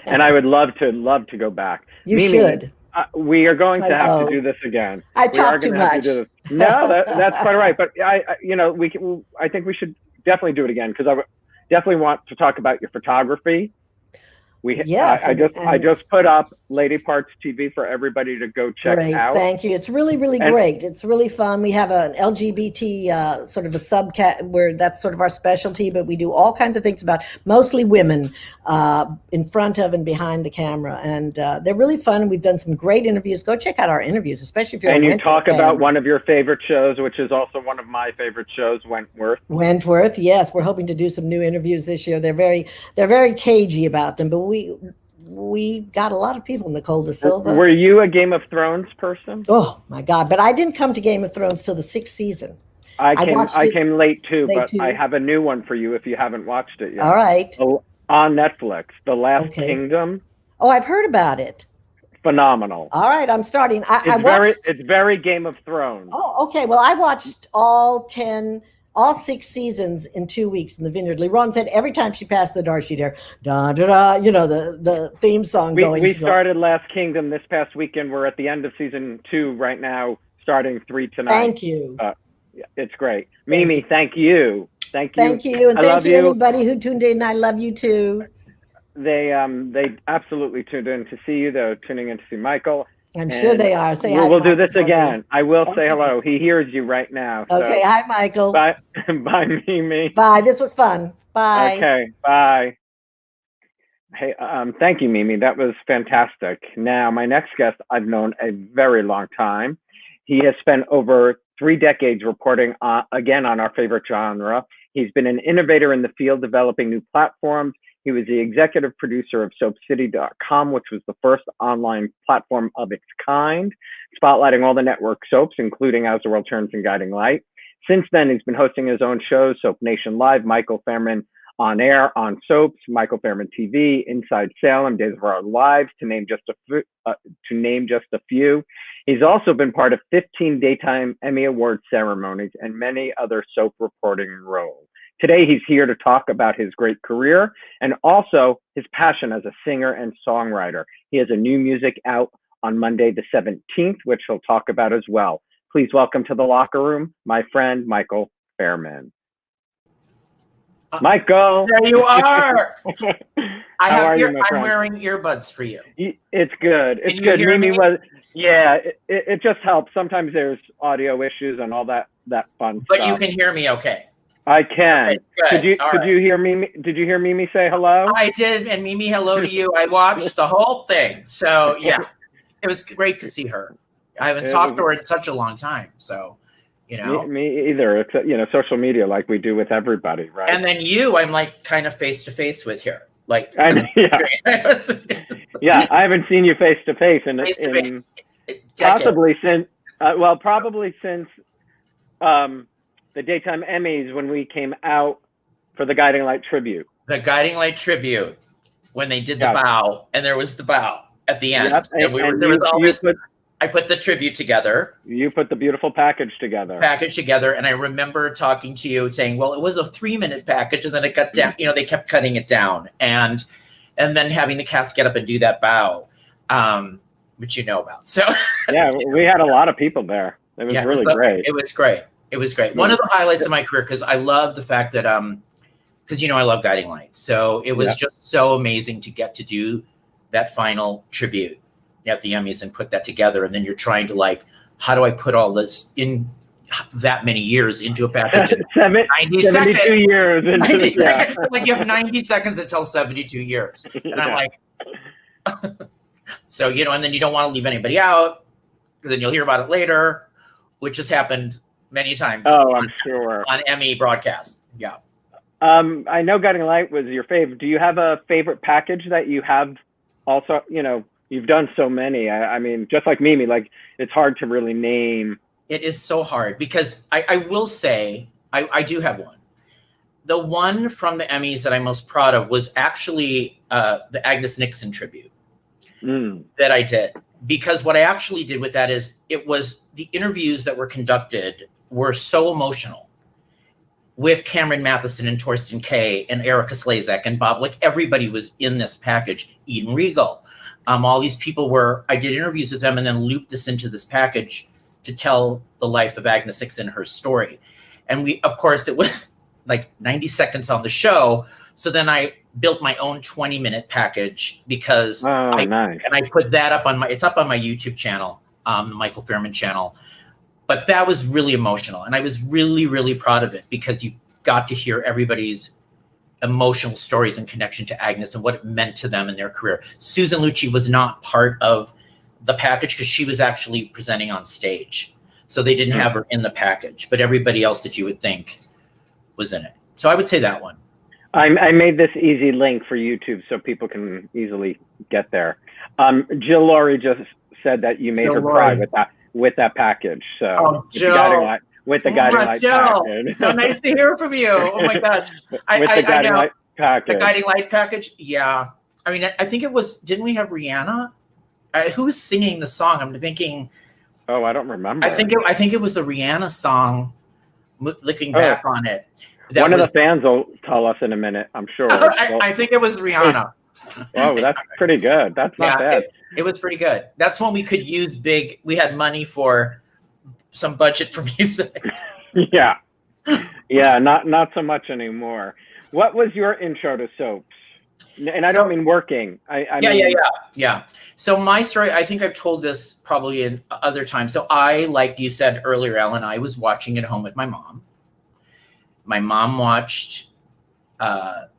And I would love to go back. You should. We are going to have to do this again. I talk too much. No, that's quite all right. But I think we should definitely do it again, because I definitely want to talk about your photography. I just put up Lady Parts TV for everybody to go check out. Thank you. It's really, really great. It's really fun. We have an LGBT sort of a subcat where that's sort of our specialty, but we do all kinds of things about mostly women in front of and behind the camera. And they're really fun. We've done some great interviews. Go check out our interviews, especially if you're a Wentworth fan. And you talk about one of your favorite shows, which is also one of my favorite shows, Wentworth. Wentworth, yes. We're hoping to do some new interviews this year. They're very cagey about them, but we got a lot of people, Nicole Da Silva. Were you a Game of Thrones person? Oh my God! But I didn't come to Game of Thrones till the 6th season. I came late too, but I have a new one for you if you haven't watched it yet. All right. On Netflix, The Last Kingdom. Oh, I've heard about it. Phenomenal. All right, I'm starting. It's very Game of Thrones. Oh, okay. Well, I watched all 6 seasons in 2 weeks in the Vineyard. Ron said every time she passed the door, she'd hear da da da, the theme song going. We started Last Kingdom this past weekend. We're at the end of season 2 right now, starting 3 tonight. Thank you. It's great. Mimi, thank you. Thank you. And thank you everybody who tuned in. I love you too. They absolutely tuned in to see you. They're tuning in to see Michael. I'm sure they are. Say hi. We'll do this again. I will say hello. He hears you right now. So. Okay. Hi, Michael. Bye. Bye, Mimi. Bye. This was fun. Bye. Okay. Bye. Hey, thank you, Mimi. That was fantastic. Now, my next guest I've known a very long time. He has spent over 3 decades reporting again on our favorite genre. He's been an innovator in the field, developing new platforms. He was the executive producer of SoapCity.com, which was the first online platform of its kind, spotlighting all the network soaps, including As the World Turns and Guiding Light. Since then, he's been hosting his own shows, Soap Nation Live, Michael Fairman On Air on Soaps, Michael Fairman TV, Inside Salem, Days of Our Lives, to name just a few. He's also been part of 15 Daytime Emmy Award ceremonies and many other soap reporting roles. Today, he's here to talk about his great career and also his passion as a singer and songwriter. He has a new music out on Monday, the 17th, which he'll talk about as well. Please welcome to the locker room, my friend, Michael Fairman. Michael. There you are. I'm wearing earbuds for you. It's good. It's good. Mimi it just helps. Sometimes there's audio issues and all that fun stuff. But you can hear me okay. I can. Okay, Could you hear Mimi? Did you hear Mimi say hello? I did, and Mimi, hello to you. I watched the whole thing. So yeah, it was great to see her. I haven't talked to her in such a long time. So, Me either. It's social media like we do with everybody, right? And then I'm like kind of face to face with here. Like yeah, I haven't seen you face to face in possibly since the Daytime Emmys, when we came out for the Guiding Light tribute. The Guiding Light tribute, when they did the bow, and there was the bow at the end. Yep. I put the tribute together. You put the beautiful package together. And I remember talking to you saying, well, it was a 3-minute package, and then it got down. They kept cutting it down, and then having the cast get up and do that bow, which you know about. So yeah, we had a lot of people there. It was really great. It was great. It was great. One of the highlights of my career, because I love the fact that, because I love Guiding Light. So it was just so amazing to get to do that final tribute at the Emmys and put that together. And then you're trying to how do I put all this in that many years into a package? 92 years. 90 seconds. Like you have 90 seconds until 72 years. And I'm like, so, and then you don't want to leave anybody out, because then you'll hear about it later, which has happened many times. Oh, I'm sure. On Emmy broadcasts. Yeah. I know Guiding Light was your favorite. Do you have a favorite package that you have also, you've done so many. I mean, just like Mimi, it's hard to really name. It is so hard, because I will say, I do have one. The one from the Emmys that I'm most proud of was actually the Agnes Nixon tribute that I did. Because what I actually did with that is, it was the interviews that were conducted were so emotional with Cameron Matheson and Torsten Kay and Erica Slezak and Bob. Everybody was in this package. Eden Regal, All these people I did interviews with them and then looped this into this package to tell the life of Agnes Nixon, her story. And of course, it was like 90 seconds on the show. So then I built my own 20-minute package because nice. And I put that up it's up on my YouTube channel, the Michael Fairman channel. But that was really emotional. And I was really, really proud of it because you got to hear everybody's emotional stories in connection to Agnes and what it meant to them in their career. Susan Lucci was not part of the package because she was actually presenting on stage. So they didn't have her in the package, but everybody else that you would think was in it. So I would say that one. I made this easy link for YouTube so people can easily get there. Jill Laurie just said that you made her cry with that package. So Jill. With the Guiding Light package. So nice to hear from you. Oh my gosh. The Guiding Light package. Yeah. I mean, I think it was, didn't we have Rihanna? Who was singing the song? I'm thinking. Oh, I don't remember. I think it was a Rihanna song, looking back on it. One of the fans will tell us in a minute, I'm sure. I think it was Rihanna. Oh, that's pretty good. That's not bad. It was pretty good. That's when we could use we had money for some budget for music. Yeah. Yeah, not so much anymore. What was your intro to soaps? And I don't mean working. Yeah. So my story, I think I've told this probably in other times. So like you said earlier, Ellen, I was watching at home with my mom. My mom watched One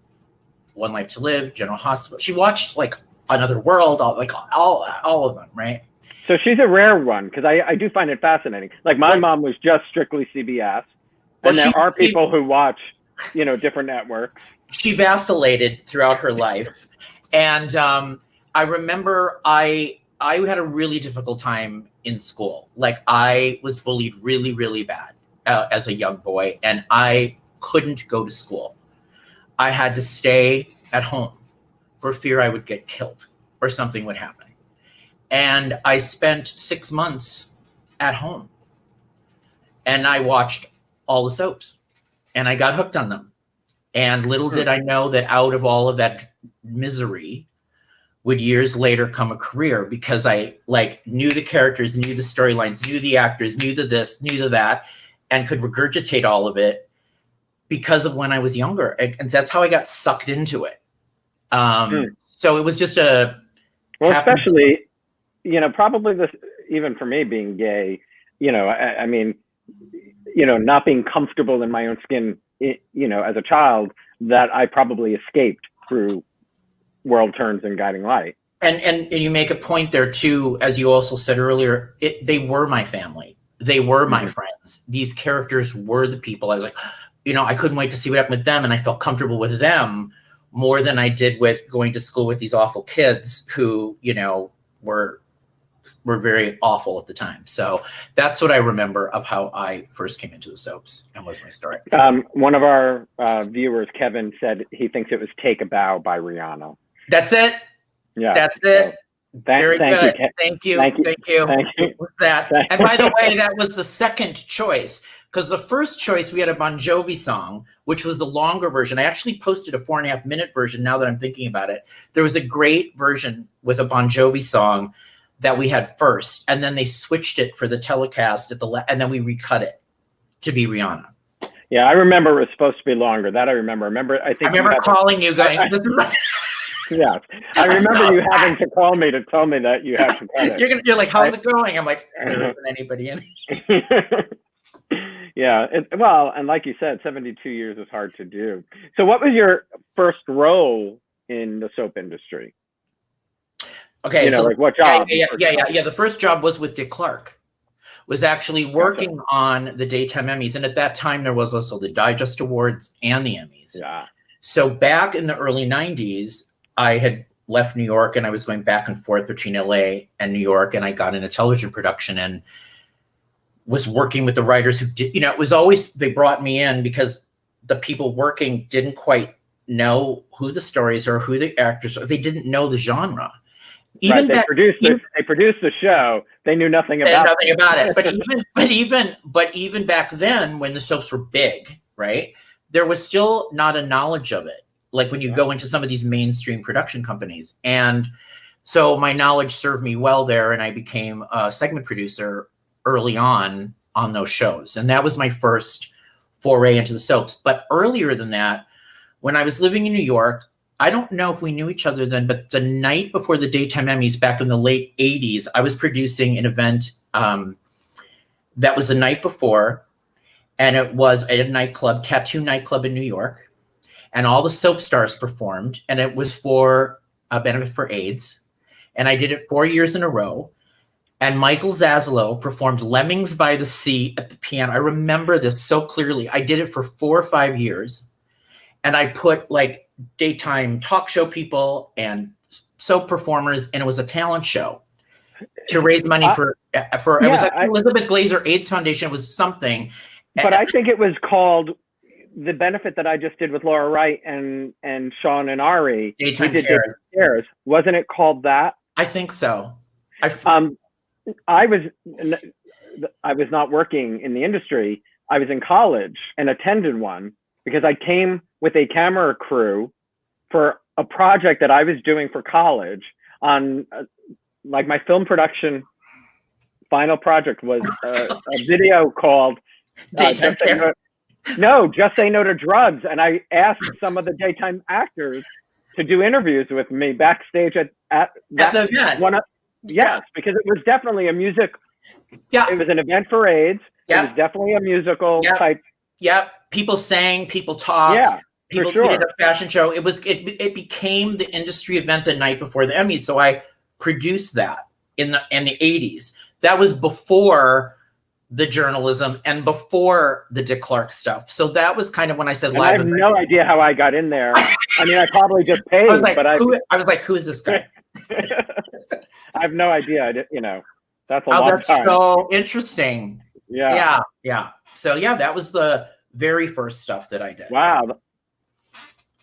Life to Live, General Hospital. She watched like Another World, all of them, right? So she's a rare one because I do find it fascinating. Like my mom was just strictly CBS, and there are people who watch, different networks. She vacillated throughout her life, and I remember I had a really difficult time in school. Like I was bullied really, really bad as a young boy, and I couldn't go to school. I had to stay at home for fear I would get killed or something would happen. And I spent 6 months at home and I watched all the soaps and I got hooked on them. And little did I know that out of all of that misery would years later come a career because I knew the characters, knew the storylines, knew the actors, knew the this, knew the that, and could regurgitate all of it because of when I was younger. And that's how I got sucked into it. So it was just especially, probably this, even for me being gay, I mean, not being comfortable in my own skin, as a child, that I probably escaped through World Turns and Guiding Light. And you make a point there too, as you also said earlier, they were my family. They were my friends. These characters were the people. I was like, I couldn't wait to see what happened with them. And I felt comfortable with them more than I did with going to school with these awful kids who, were very awful at the time. So that's what I remember of how I first came into the soaps and was my story. One of our viewers, Kevin, said he thinks it was Take a Bow by Rihanna. That's it. Yeah. That's it. Very good. Thank you. Thank you. With that. And by the way, that was the second choice because the first choice we had a Bon Jovi song, which was the longer version. I actually posted a 4.5-minute version now that I'm thinking about it. There was a great version with a Bon Jovi song that we had first, and then they switched it for the telecast and then we recut it to be Rihanna. Yeah, I remember it was supposed to be longer. That I remember. I remember calling you going. Yeah, I remember you having to call me to tell me that you had to cut it. You're like, how's it going? I'm like, there isn't anybody in. Yeah, and like you said, 72 years is hard to do. So, what was your first role in the soap industry? Okay, so what job? Yeah. The first job was with Dick Clark. Was actually working on the Daytime Emmys, and at that time there was also the Digest Awards and the Emmys. Yeah. So back in the early 90s, I had left New York and I was going back and forth between LA and New York, and I got into television production and was working with the writers who did, it was always, they brought me in because the people working didn't quite know who the stories are, who the actors are. They didn't know the genre. Even they produced the show. They knew nothing about it. But even back then, when the soaps were big, right, there was still not a knowledge of it. Like when you go into some of these mainstream production companies, and So my knowledge served me well there, and I became a segment producer early on those shows. And that was my first foray into the soaps. But earlier than that, when I was living in New York, I don't know if we knew each other then, but the night before the Daytime Emmys back in the late 80s, I was producing an event that was the night before, and it was a nightclub, Tattoo Nightclub in New York, and all the soap stars performed, and it was for a benefit for AIDS, and I did it 4 years in a row, and Michael Zaslow performed Lemmings by the Sea at the piano. I remember this so clearly. I did it for 4 or 5 years, and I put like daytime talk show people and soap performers, and it was a talent show to raise money for it was at Elizabeth Glaser AIDS Foundation. It was something. But I think it was called the benefit that I just did with Laura Wright and Sean and Ari. Daytime Cares. Wasn't it called that? I think so. I was not working in the industry. I was in college and attended one because I came with a camera crew for a project that I was doing for college on like my film production final project was a video called Just Say No to Drugs. And I asked some of the daytime actors to do interviews with me backstage at the event. Yes, because it was definitely a music. Yeah. It was an event for AIDS. Yeah. It was definitely a musical type. Yeah. People sang, people talked. Yeah. People did a fashion show. It became the industry event the night before the Emmys. So I produced that in the 80s. That was before the journalism and before the Dick Clark stuff. So that was kind of when I said live. I have no idea how I got in there. I mean, I probably just paid. I was like, who is this guy? I have no idea. That's a long time. That's so interesting. Yeah. So that was the very first stuff that I did. Wow.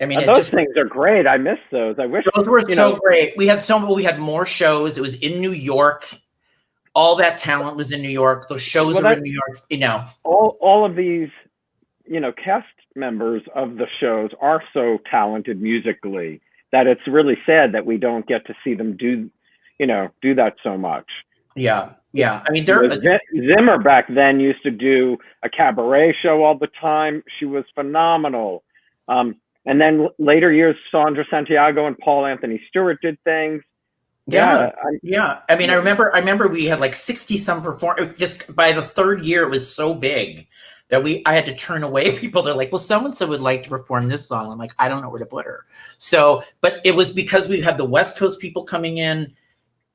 I mean, those things are great. I miss those. I wish those were so great. We had more shows. It was in New York. All that talent was in New York. Those shows were in New York. All of these, cast members of the shows are so talented musically that it's really sad that we don't get to see them do that so much. Yeah. I mean, Zimmer back then used to do a cabaret show all the time. She was phenomenal. And then later years, Sandra Santiago and Paul Anthony Stewart did things. Yeah. I mean, I remember we had like 60 some perform. Just by the third year, it was so big that I had to turn away people. They're like, well, so-and-so would like to perform this song. I'm like, I don't know where to put her. So, but it was because we had the West Coast people coming in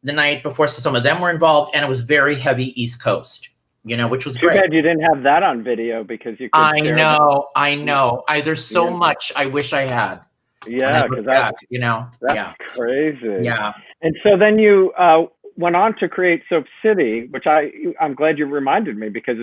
the night before, so some of them were involved, and it was very heavy East Coast, which was great. Too bad you didn't have that on video because you could. I know. There's so much I wish I had. Yeah, because that's crazy. Yeah. And so then you went on to create Soap City, which I'm glad you reminded me because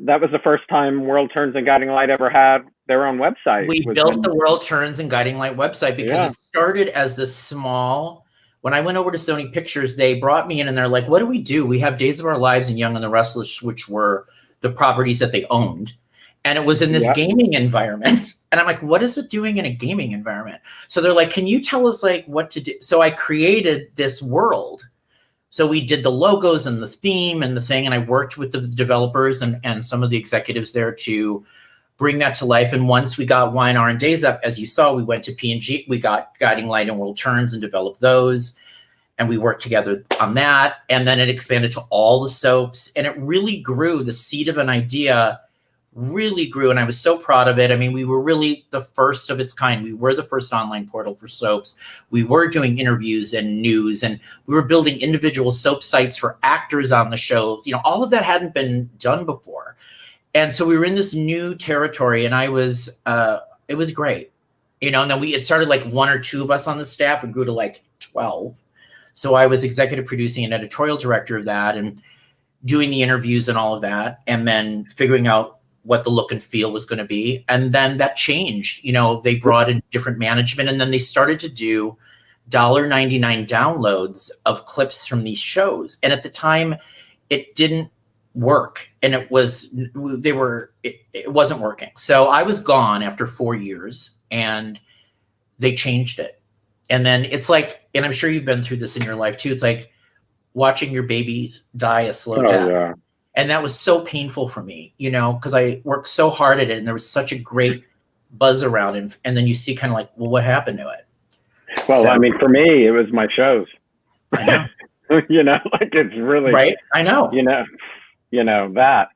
that was the first time World Turns and Guiding Light ever had their own website. We built the World Turns and Guiding Light website because it started as this small. When I went over to Sony Pictures, they brought me in and they're like, what do we do? We have Days of Our Lives and Young and the Restless, which were the properties that they owned. And it was in this gaming environment. And I'm like, what is it doing in a gaming environment? So they're like, can you tell us like what to do? So I created this world. So we did the logos and the theme and the thing. And I worked with the developers and some of the executives there to bring that to life. And once we got Y&R and Days Up, as you saw, we went to P&G, we got Guiding Light and World Turns and developed those. And we worked together on that. And then it expanded to all the soaps. And it really grew. The seed of an idea really grew. And I was so proud of it. I mean, we were really the first of its kind. We were the first online portal for soaps. We were doing interviews and news. And we were building individual soap sites for actors on the show. All of that hadn't been done before. And so we were in this new territory, and it was great, and then it started like 1 or 2 of us on the staff and grew to like 12. So I was executive producing and editorial director of that and doing the interviews and all of that, and then figuring out what the look and feel was going to be. And then that changed, they brought in different management, and then they started to do $1.99 downloads of clips from these shows. And at the time it didn't work, and it wasn't working. So I was gone after 4 years, and they changed it. And then it's like, and I'm sure you've been through this in your life too. It's like watching your baby die a slow death. Yeah. And that was so painful for me, you know, because I worked so hard at it and there was such a great buzz around it. And then you see kind of like, well, what happened to it? Well, I mean, for me, it was my shows. I know. You know, like it's really right. I know. You know that.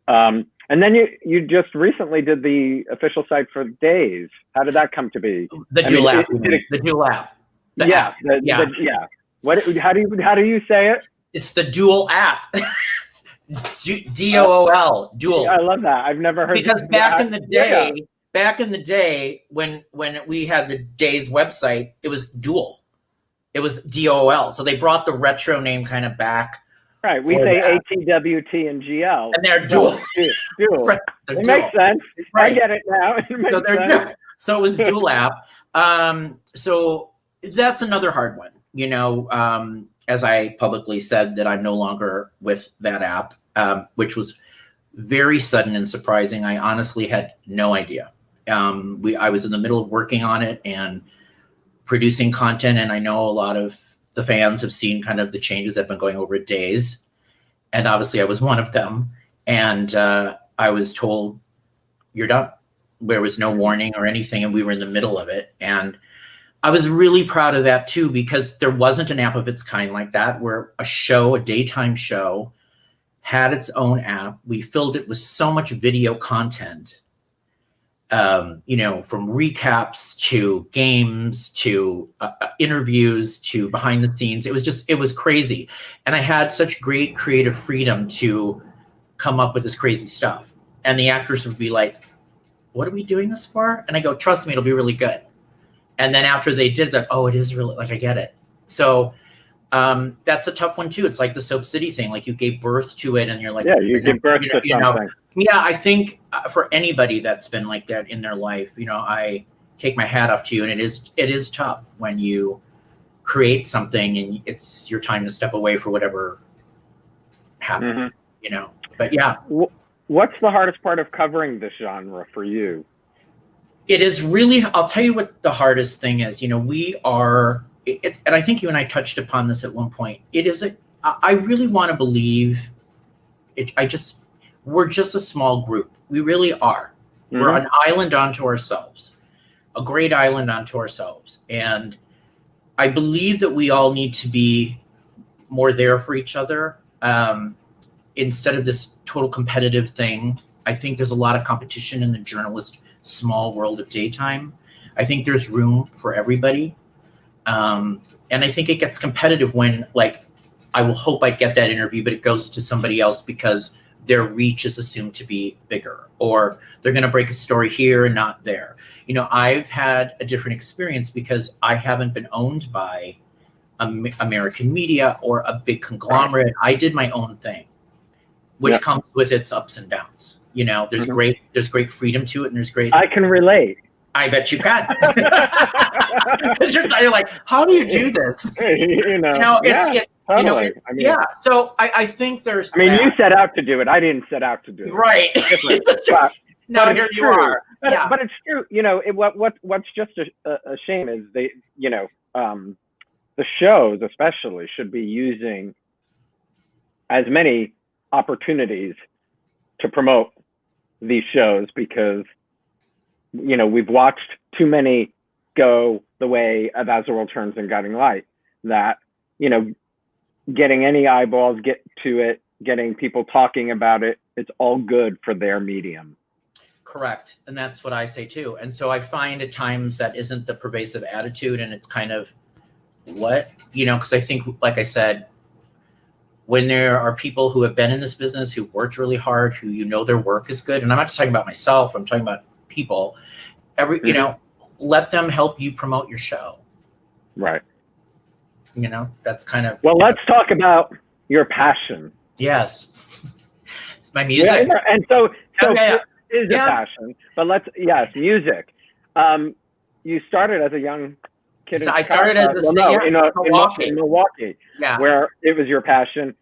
And then you just recently did the official site for Days. How did that come to be? The dual app. The dual app. Yeah. Yeah. What? How do you say it? It's the dual app. DOOL. Dual. I love that. I've never heard. Because back in the day, when we had the Days website, it was dual. It was DOOL. So they brought the retro name kind of back. Right. We say ATWT and GL. And they're dual. Dual. Right. It makes sense. Right. I get it now. So it was dual app. So that's another hard one. You know, as I publicly said that I'm no longer with that app, which was very sudden and surprising. I honestly had no idea. I was in the middle of working on it and producing content, and I know a lot of the fans have seen kind of the changes that have been going over Days, and obviously I was one of them. And I was told, "You're done." There was no warning or anything, and we were in the middle of it. And I was really proud of that too, because there wasn't an app of its kind like that, where a daytime show, had its own app. We filled it with so much video content. You know, from recaps to games to interviews to behind the scenes. It was crazy. And I had such great creative freedom to come up with this crazy stuff. And the actors would be like, "What are we doing this for?" And I go, "Trust me, it'll be really good." And then after they did that, oh, it is really, like, I get it. So that's a tough one too. It's like the Soap City thing. Like, you gave birth to it and you're like, yeah, you give birth to something. Yeah, I think for anybody that's been like that in their life, you know, I take my hat off to you. And it is tough when you create something and it's your time to step away for whatever happened, you know. But yeah. What's the hardest part of covering this genre for you? It is really, I'll tell you what the hardest thing is. You know, and I think you and I touched upon this at one point. I really want to believe we're just a small group. We really are. Mm-hmm. We're an island unto ourselves, a great island unto ourselves. And I believe that we all need to be more there for each other. Instead of this total competitive thing, I think there's a lot of competition in the journalist small world of daytime. I think there's room for everybody. And I think it gets competitive when, like, I will hope I get that interview, but it goes to somebody else because their reach is assumed to be bigger, or they're going to break a story here and not there. You know, I've had a different experience because I haven't been owned by American media or a big conglomerate. I did my own thing, which comes with its ups and downs. You know, there's great freedom to it, and there's great. I can relate. I bet you can. Because you're like, how do you do this? Totally. So I think there's. I mean, you set out to do it. I didn't set out to do it. Right. But here you are. But it's true. You know, what's just a shame is the shows especially should be using as many opportunities to promote these shows, because, you know, we've watched too many go the way of As the World Turns and Guiding Light, that, you know, getting any eyeballs, get to it, getting people talking about it, it's all good for their medium. Correct. And that's what I say too. And so I find at times that isn't the pervasive attitude, and it's kind of what, you know, because I think, like I said, when there are people who have been in this business, who worked really hard, who, you know, their work is good. And I'm not just talking about myself, I'm talking about people, you know, let them help you promote your show. Right. You know, that's kind of. Well, let's talk about your passion. Yes. It's my music. Yeah, and so it is a passion, but music. You started as a young kid. I started as a singer in Milwaukee, Yeah. where it was your passion.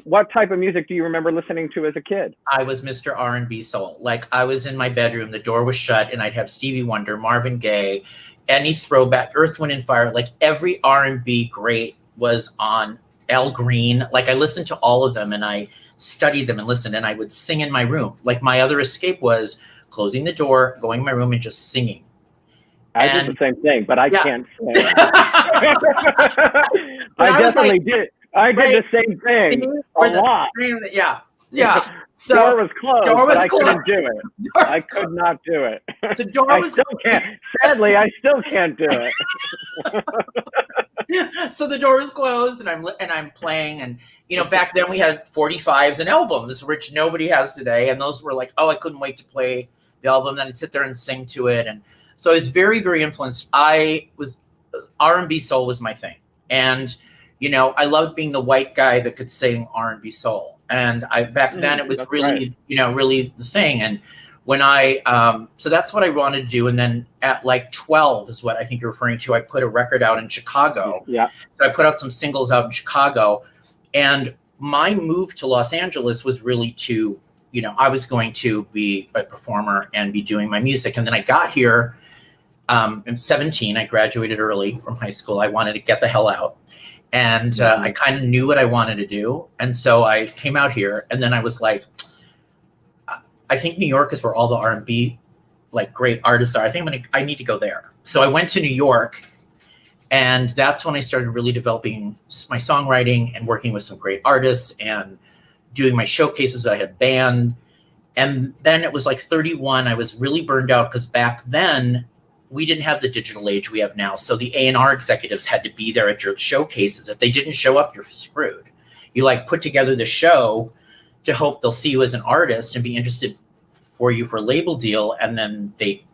What type of music do you remember listening to as a kid? I was Mr. R&B soul. Like, I was in my bedroom, the door was shut, and I'd have Stevie Wonder, Marvin Gaye, any throwback, Earth, Wind and Fire. Like, every R&B great was on. Al Green. Like, I listened to all of them and I studied them and listened, and I would sing in my room. Like, my other escape was closing the door, going in my room and just singing. I did the same thing, but I can't sing. I definitely did. I did the same thing a lot. Yeah. So door was closed, but I couldn't do it. I could not do it. The door I still can't. Sadly, I still can't do it. So the door is closed, and I'm playing, and back then we had 45s and albums, which nobody has today, and those were like, oh, I couldn't wait to play the album. Then I'd sit there and sing to it, and so it's very, very influenced. R&B soul was my thing, and I loved being the white guy that could sing R&B soul. And back then it was really, right. Really the thing. And when so that's what I wanted to do. And then at like 12 is what I think you're referring to. I put a record out in Chicago. Yeah. So I put out some singles out in Chicago. And my move to Los Angeles was really to, I was going to be a performer and be doing my music. And then I got here, I'm 17. I graduated early from high school. I wanted to get the hell out. And I kind of knew what I wanted to do. And so I came out here, and then I was like, I think New York is where all the R&B like great artists are. I think I need to go there. So I went to New York, and that's when I started really developing my songwriting and working with some great artists and doing my showcases that I had banned. And then it was like 31. I was really burned out because back then we didn't have the digital age we have now. So the A&R executives had to be there at your showcases. If they didn't show up, you're screwed. You like put together the show to hope they'll see you as an artist and be interested for you for a label deal, and then they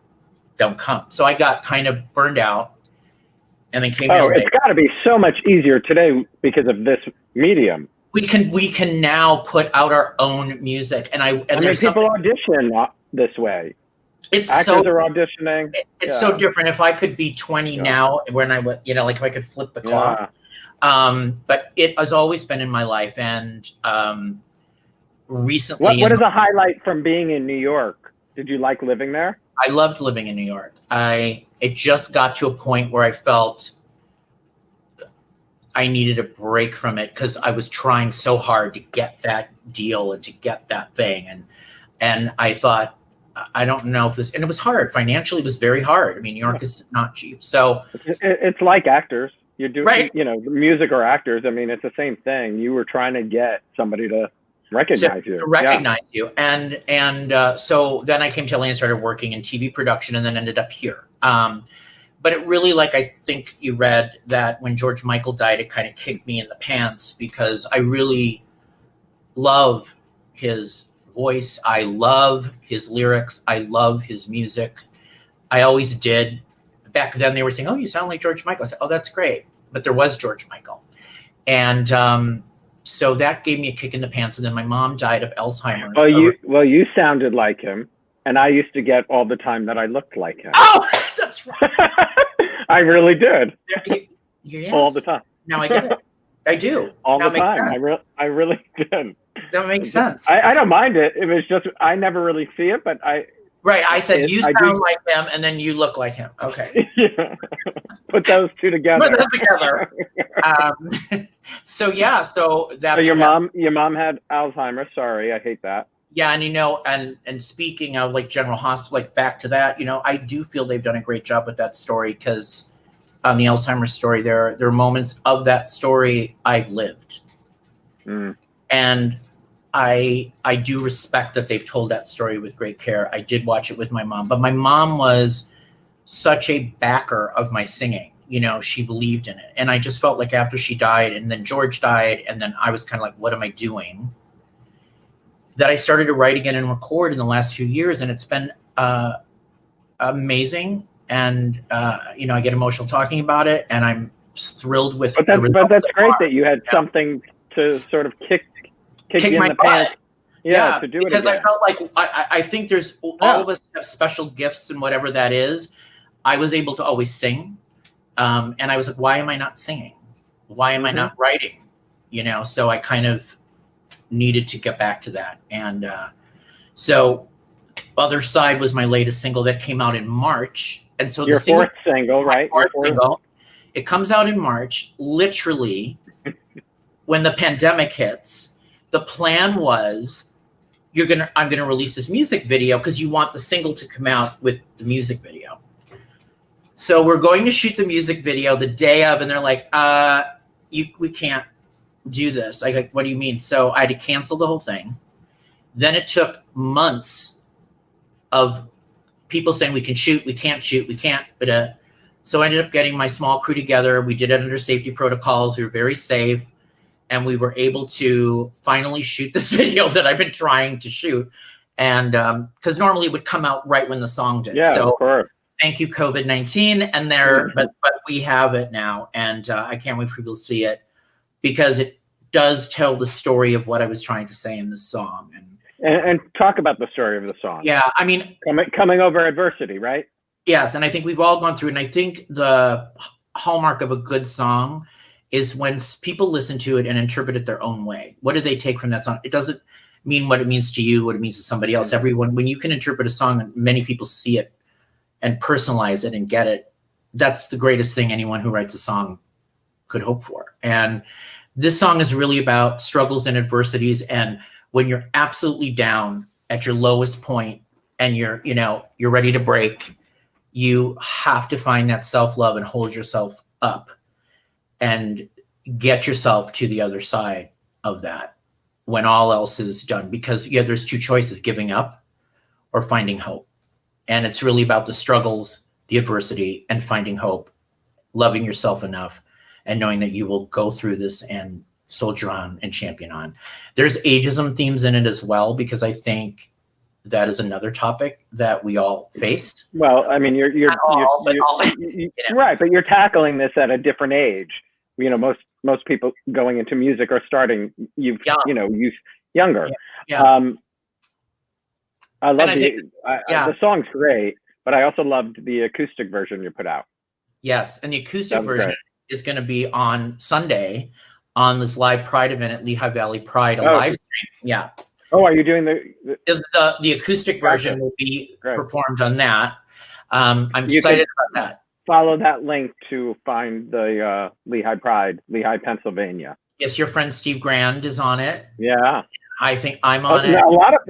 don't come. So I got kind of burned out and then came out. It's got to be so much easier today because of this medium. We can now put out our own music, and I mean, people audition this way. Actors are auditioning. It's so different. If I could be 20 now, when I would, like if I could flip the clock. But it has always been in my life, and recently. What is a highlight from being in New York? Did you like living there? I loved living in New York. It just got to a point where I felt I needed a break from it because I was trying so hard to get that deal and to get that thing, and I thought, I don't know if this, and it was hard financially. It was very hard. I mean, New York is not cheap. So it's like actors. You're doing, right. Music or actors. I mean, it's the same thing. You were trying to get somebody to recognize you. You. And so then I came to LA and started working in TV production, and then ended up here. But it really, like, I think you read that when George Michael died, it kind of kicked me in the pants because I really love his voice. I love his lyrics. I love his music. I always did. Back then they were saying, oh, you sound like George Michael. I said, oh, that's great. But there was George Michael. And so that gave me a kick in the pants. And then my mom died of Alzheimer's. Well, you sounded like him. And I used to get all the time that I looked like him. Oh, that's right. I really did. Yes. All the time. Now I get it. I do. All the time. I really did. That makes sense. I don't mind it. It was just, I never really see it, but Right. I said, you sound like him, and then you look like him. Okay. Yeah. Put those two together. Put those together. So that's. So your mom had Alzheimer's. Sorry, I hate that. Yeah, and and speaking of like General Hospital, like back to that, I do feel they've done a great job with that story because on the Alzheimer's story, there are moments of that story I've lived, and I do respect that they've told that story with great care. I did watch it with my mom, but my mom was such a backer of my singing. She believed in it, and I just felt like after she died, and then George died, and then I was kind of like, what am I doing? That I started to write again and record in the last few years, and it's been amazing. And I get emotional talking about it, and I'm thrilled with. But that's great that you had something to sort of kick you in the pants. Yeah, to do it because again. I felt like I think there's all of us have special gifts and whatever that is. I was able to always sing, and I was like, why am I not singing? Why am I not writing? So I kind of needed to get back to that. And so Other Side was my latest single that came out in March. And so your fourth single, right? Fourth single, it comes out in March, literally when the pandemic hits. The plan was I'm gonna release this music video because you want the single to come out with the music video. So we're going to shoot the music video the day of, and they're like, we can't do this. Like, what do you mean? So I had to cancel the whole thing. Then it took months of people saying we can shoot, we can't shoot, we can't. So I ended up getting my small crew together. We did it under safety protocols. We were very safe. And we were able to finally shoot this video that I've been trying to shoot. And because normally it would come out right when the song did. Yeah, so of course. Thank you, COVID-19. And but we have it now. And I can't wait for people to see it because it does tell the story of what I was trying to say in this song. And talk about the story of the song. Yeah, I mean, coming over adversity, right? Yes, and I think we've all gone through, and I think the hallmark of a good song is when people listen to it and interpret it their own way. What do they take from that song? It doesn't mean what it means to you, what it means to somebody else. Everyone, when you can interpret a song and many people see it and personalize it and get it, that's the greatest thing anyone who writes a song could hope for. And this song is really about struggles and adversities, and when you're absolutely down at your lowest point and you're ready to break, you have to find that self-love and hold yourself up and get yourself to the other side of that when all else is done. Because there's two choices: giving up or finding hope. And it's really about the struggles, the adversity, and finding hope, loving yourself enough and knowing that you will go through this and soldier on and champion on. There's ageism themes in it as well, because I think that is another topic that we all face. Well, I mean, you're right, but you're tackling this at a different age. Most people going into music are starting younger. Yeah. I love the song's great, but I also loved the acoustic version you put out. Yes, and the acoustic version is going to be on Sunday on this live Pride event at Lehigh Valley Pride, live stream. Yeah. Oh, are you doing the acoustic version will be performed on that. I'm excited about that. Follow that link to find the Lehigh Pride, Lehigh, Pennsylvania. Yes, your friend Steve Grand is on it. Yeah. I think I'm on it.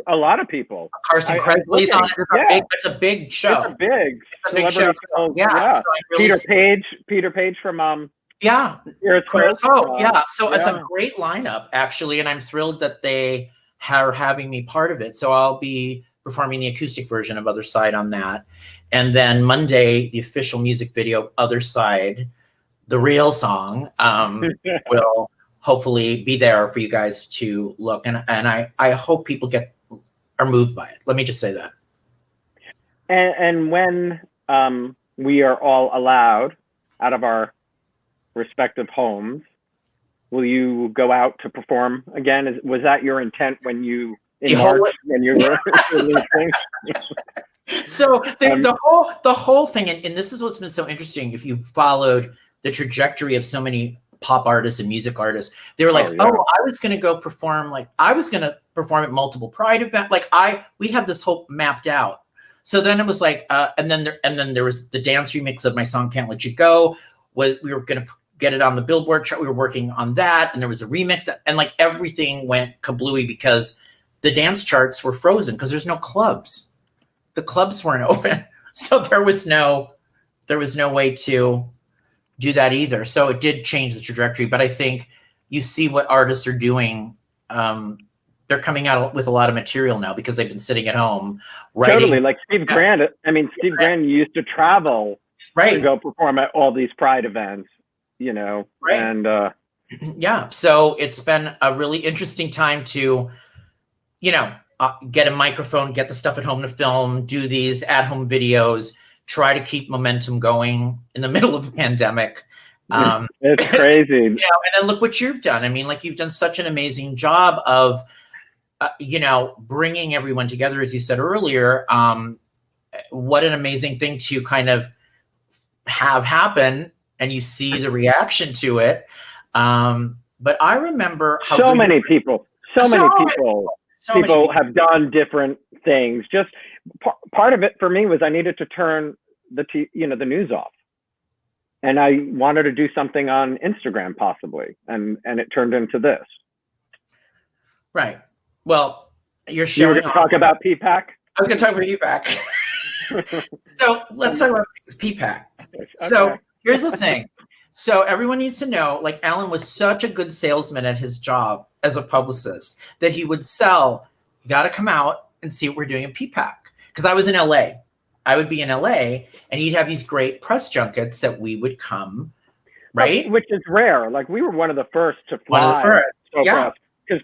A lot of people. Carson Kressley's on it. It's a big show. It's a big show. Yeah. So Peter Page from yeah. So it's a great lineup, actually, and I'm thrilled that they are having me part of it. So I'll be performing the acoustic version of Other Side on that. And then Monday, the official music video, Other Side, the real song, will hopefully be there for you guys to look. And I hope people are moved by it. Let me just say that. And when we are all allowed out of our respective homes, will you go out to perform again? Was that your intent when you were releasing? So the whole thing, and this is what's been so interesting. If you've followed the trajectory of so many pop artists and music artists, they were like, I was going to go perform. Like I was going to perform at multiple Pride events. Like we had this whole mapped out. So then it was like, and then there was the dance remix of my song "Can't Let You Go." We were going to get it on the Billboard chart. We were working on that, and there was a remix, and like everything went kablooey because the dance charts were frozen because there's no clubs. The clubs weren't open, so there was no way to do that either. So it did change the trajectory. But I think you see what artists are doing. They're coming out with a lot of material now because they've been sitting at home writing. Totally, like Steve Grand. I mean, Steve Grand used to travel to go perform at all these Pride events, and so it's been a really interesting time to, get a microphone, get the stuff at home to film, do these at-home videos, try to keep momentum going in the middle of a pandemic. It's crazy. And then look what you've done. I mean, like you've done such an amazing job of, bringing everyone together, as you said earlier. What an amazing thing to kind of have happen, and you see the reaction to it. But I remember how so many people so many So people have done different things. Just part of it for me was I needed to turn the news off, and I wanted to do something on Instagram possibly, and it turned into this. Right. Well, you're You showing. were going to talk about PPAC? I was going to talk about PPAC. So let's talk about PPAC. Okay. So here's the thing. So everyone needs to know, like, Alan was such a good salesman at his job as a publicist that he would sell, you got to come out and see what we're doing at PPAC. Because I was in LA. I would be in LA, and he'd have these great press junkets that we would come, right? Which is rare. Like, we were one of the first to fly. One of the first. Yeah. Because,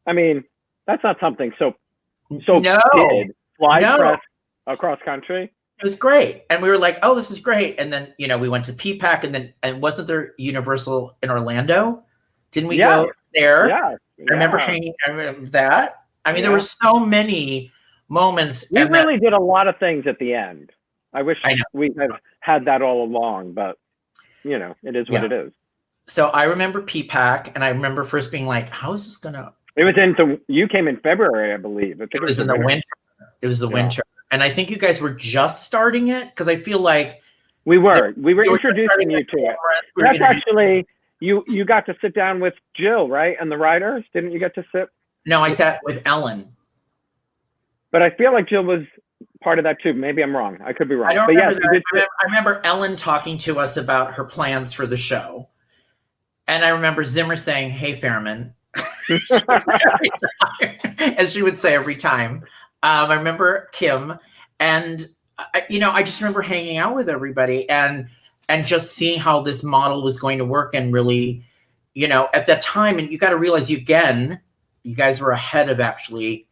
I mean, that's not something so no. did. Fly press across country. It was great. And we were like, oh, this is great. And then, we went to PPAC, and wasn't there Universal in Orlando? Didn't we go there? Yeah. I remember that. I mean, there were so many moments. We really did a lot of things at the end. I wish we had that all along, but it is what it is. So I remember PPAC, and I remember first being like, how is this going to... You came in February, I believe. It was in the winter. It was the winter. And I think you guys were just starting it, because I feel like... We were introducing you to it. That's actually... You got to sit down with Jill, right? And the writers? Didn't you get to sit? No, I sat with Ellen. But I feel like Jill was part of that too. Maybe I'm wrong. I could be wrong. I don't remember that. I remember Ellen talking to us about her plans for the show. And I remember Zimmer saying, hey, Fairman. As she would say every time. I remember Kim. And, I just remember hanging out with everybody and just seeing how this model was going to work, and really, at that time, and you got to realize you guys were ahead of actually,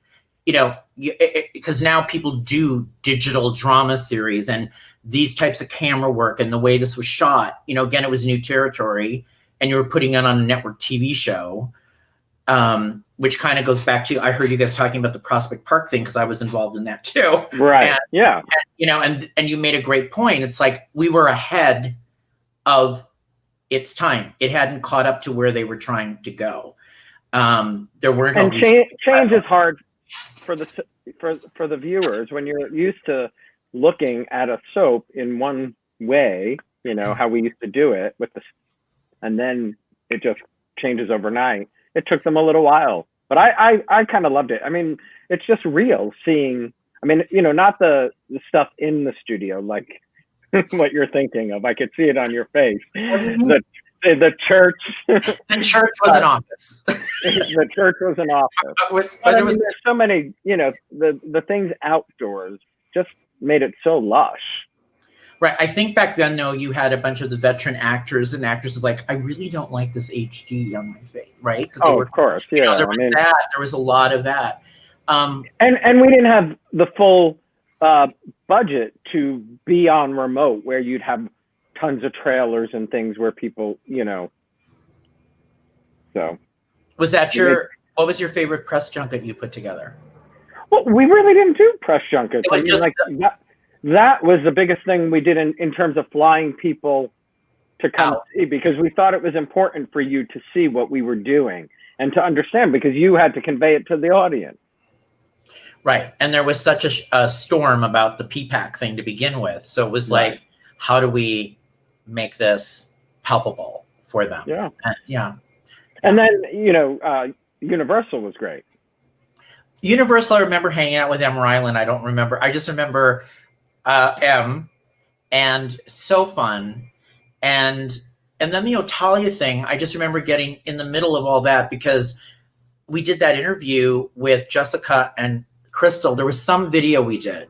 because now people do digital drama series and these types of camera work, and the way this was shot, again, it was new territory, and you were putting it on a network TV show, which kind of goes back to, I heard you guys talking about the Prospect Park thing, because I was involved in that too. Right. And you made a great point. It's like we were ahead of its time. It hadn't caught up to where they were trying to go. There weren't. And change is hard for the viewers when you're used to looking at a soap in one way, how we used to do it and then it just changes overnight. It took them a little while, but I kind of loved it. I mean, it's just real seeing, not the stuff in the studio, like what you're thinking of. I could see it on your face. The church. The church was an office. The church was an office. But there's so many, the things outdoors just made it so lush. Right. I think back then, though, you had a bunch of the veteran actors and actresses like, I really don't like this HD on my face, right? Of course. Yeah. There was that. There was a lot of that. And we didn't have the full budget to be on remote, where you'd have tons of trailers and things where people, so. Was that what was your favorite press junket you put together? Well, we really didn't do press junkets. That was the biggest thing we did in terms of flying people to come see, because we thought it was important for you to see what we were doing and to understand, because you had to convey it to the audience. Right. And there was such a storm about the PPAC thing to begin with. So it was like, how do we make this palpable for them? Yeah. And then, Universal was great. Universal, I remember hanging out with Em Ryland. I don't remember. I just remember M, and so fun. And then the Otalia thing, I just remember getting in the middle of all that, because we did that interview with Jessica and Crystal. There was some video we did.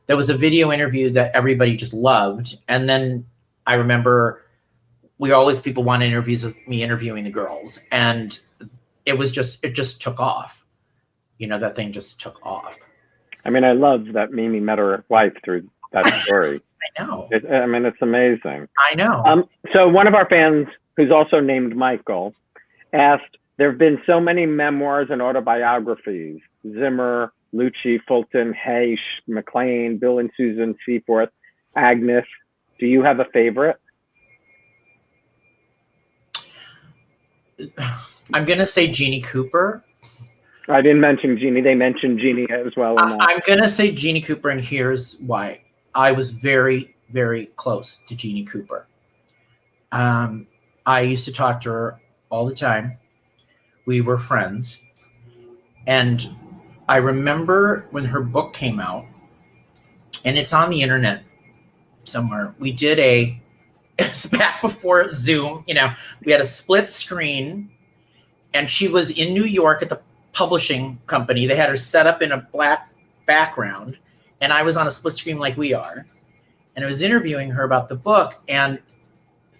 There was a video interview that everybody just loved. And then I remember people wanted interviews with me interviewing the girls. And it just took off. That thing just took off. I mean, I love that Mimi met her wife through that story. I know. It's amazing. I know. So one of our fans, who's also named Michael, asked, there have been so many memoirs and autobiographies, Zimmer, Lucci, Fulton, Hayes, McLean, Bill and Susan Seaforth, Agnes. Do you have a favorite? I'm going to say Jeannie Cooper. I didn't mention Jeannie. They mentioned Jeannie as well. I'm going to say Jeannie Cooper, and here's why. I was very, very close to Jeannie Cooper. I used to talk to her all the time. We were friends. And I remember when her book came out, and it's on the internet somewhere. We did it's back before Zoom, we had a split screen, and she was in New York at the publishing company. They had her set up in a black background, and I was on a split screen like we are. And I was interviewing her about the book, and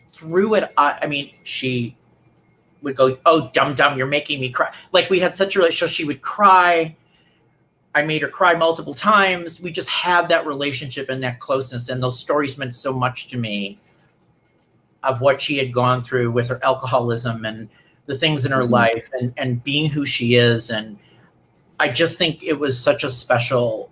through it, she would go, "Oh, dum, you're making me cry." Like, we had such a relationship. She would cry. I made her cry multiple times. We just had that relationship and that closeness, and those stories meant so much to me of what she had gone through with her alcoholism and the things in her life, and being who she is. And I just think it was such a special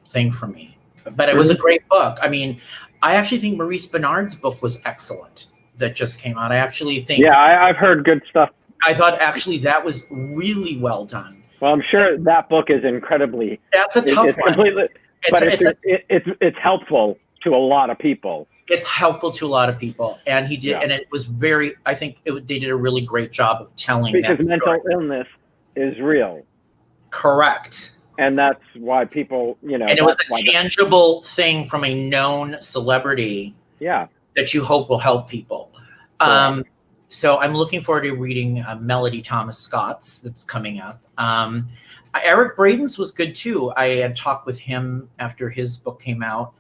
thing for me. But it was a great book. I mean, I actually think Maurice Benard's book was excellent that just came out. I actually think... Yeah, I've heard good stuff. I thought actually that was really well done. Well, I'm sure that book is incredibly... That's a tough one. It's helpful to a lot of people. It's helpful to a lot of people. And he did, and it was very... I think they did a really great job of telling that because mental illness is real. Correct. And that's why people, And it was a tangible thing from a known celebrity. Yeah. That you hope will help people. So I'm looking forward to reading Melody Thomas Scott's that's coming up. Eric Braden's was good too. I had talked with him after his book came out.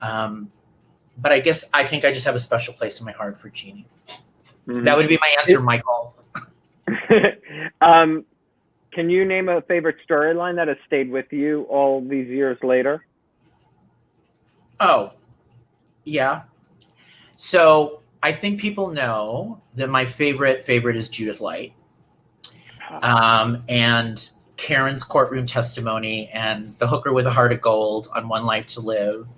But I think I just have a special place in my heart for Jeannie. That would be my answer, Michael. Can you name a favorite storyline that has stayed with you all these years later? Oh, yeah. So I think people know that my favorite is Judith Light, and Karen's courtroom testimony, and the hooker with a heart of gold on One Life to Live.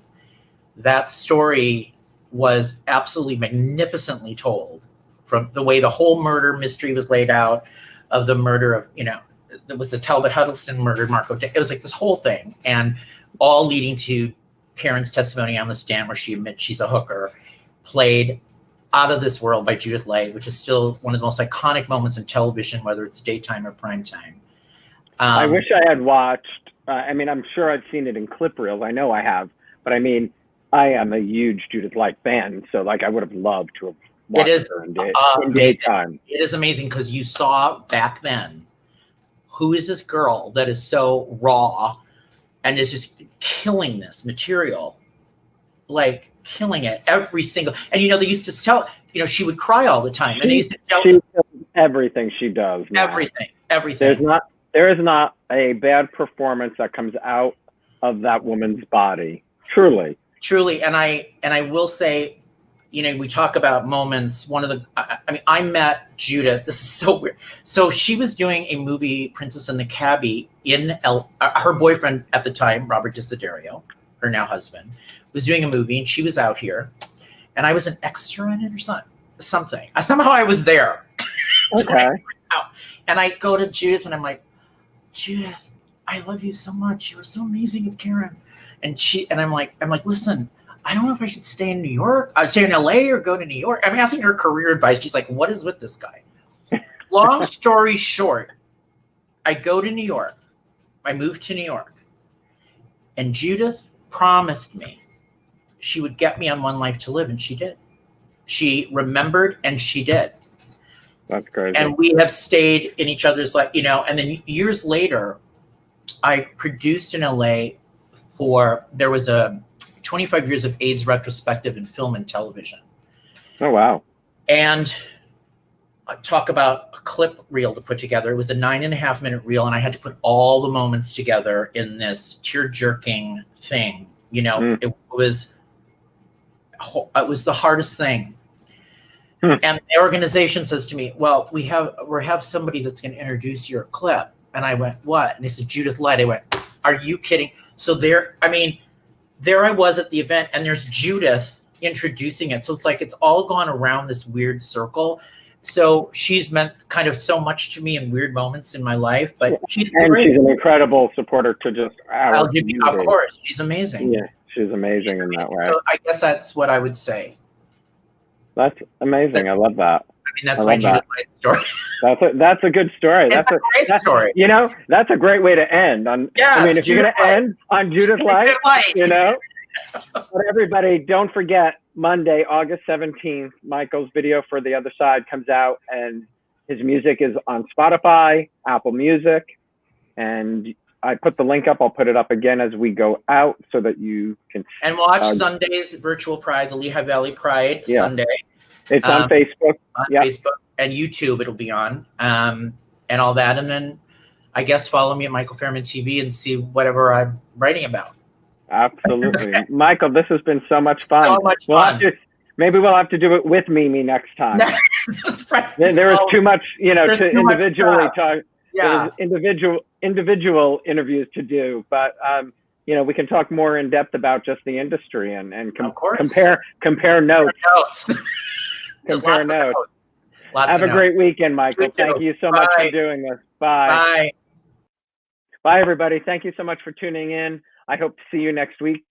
That story was absolutely magnificently told, from the way the whole murder mystery was laid out, of the murder of, it was the Talbot Huddleston murdered Marco. It was like this whole thing, and all leading to Karen's testimony on the stand where she admits she's a hooker, played out of this world by Judith Light, which is still one of the most iconic moments in television, whether it's daytime or primetime. I wish I had watched, I'm sure I've seen it in clip reels. I know I have, but I am a huge Judith Light fan. So I would have loved to have watched her in daytime. It is amazing because you saw back then, who is this girl that is so raw and is just killing this material, killing it every single, and they used to tell, she would cry all the time, and they used to tell everything she does. Now. Everything. There is not a bad performance that comes out of that woman's body. Truly. And I will say, we talk about moments. I met Judith. This is so weird. So she was doing a movie, Princess and the Cabbie, her boyfriend at the time, Robert Desiderio, her now husband, was doing a movie, and she was out here, and I was an extra in it or something. Somehow I was there. Okay. And I go to Judith, and I'm like, Judith, I love you so much. You were so amazing as Karen. And I'm like, listen, I don't know if I should stay in New York. I'd stay in LA or go to New York. I'm asking her career advice. She's like, what is with this guy? Long story short, I go to New York. I moved to New York. And Judith promised me she would get me on One Life to Live, and she did. She remembered, and she did. That's crazy. And we have stayed in each other's life, and then years later, I produced in LA there was a 25 years of AIDS retrospective in film and television. Oh, wow. And I talk about a clip reel to put together. It was a 9.5-minute reel, and I had to put all the moments together in this tear-jerking thing. It was the hardest thing. And the organization says to me, well, we have somebody that's going to introduce your clip. And I went, what? And they said, Judith Light. I went, are you kidding? So there I was at the event, and there's Judith introducing it. So it's all gone around this weird circle. So she's meant kind of so much to me in weird moments in my life, but she's an incredible supporter to just our LGBT. Of course, she's amazing. Yeah, she's amazing in that way. So I guess that's what I would say. That's amazing. I love that. I mean, that's my Judith Light story. That's a good story. It's a great story. You know, that's a great way to end. I mean, if you're going to end on Judith Light, you know. But everybody, don't forget, Monday, August 17th, Michael's video for The Other Side comes out, and his music is on Spotify, Apple Music, and I put the link up. I'll put it up again as we go out so that you can. And watch Sunday's Virtual Pride, the Lehigh Valley Pride Sunday. It's on Facebook. Facebook and YouTube it'll be on, and all that. And then I guess follow me at Michael Fairman TV and see whatever I'm writing about. Absolutely. Michael, this has been so much fun. So much fun. Maybe we'll have to do it with Mimi next time. There is too much, you know, to individually talk. Yeah. Individual interviews to do, but you know, we can talk more in depth about just the industry and compare notes. Compare notes. Have a great weekend, Michael. Thank you so much for doing this. Bye. Bye, everybody. Thank you so much for tuning in. I hope to see you next week.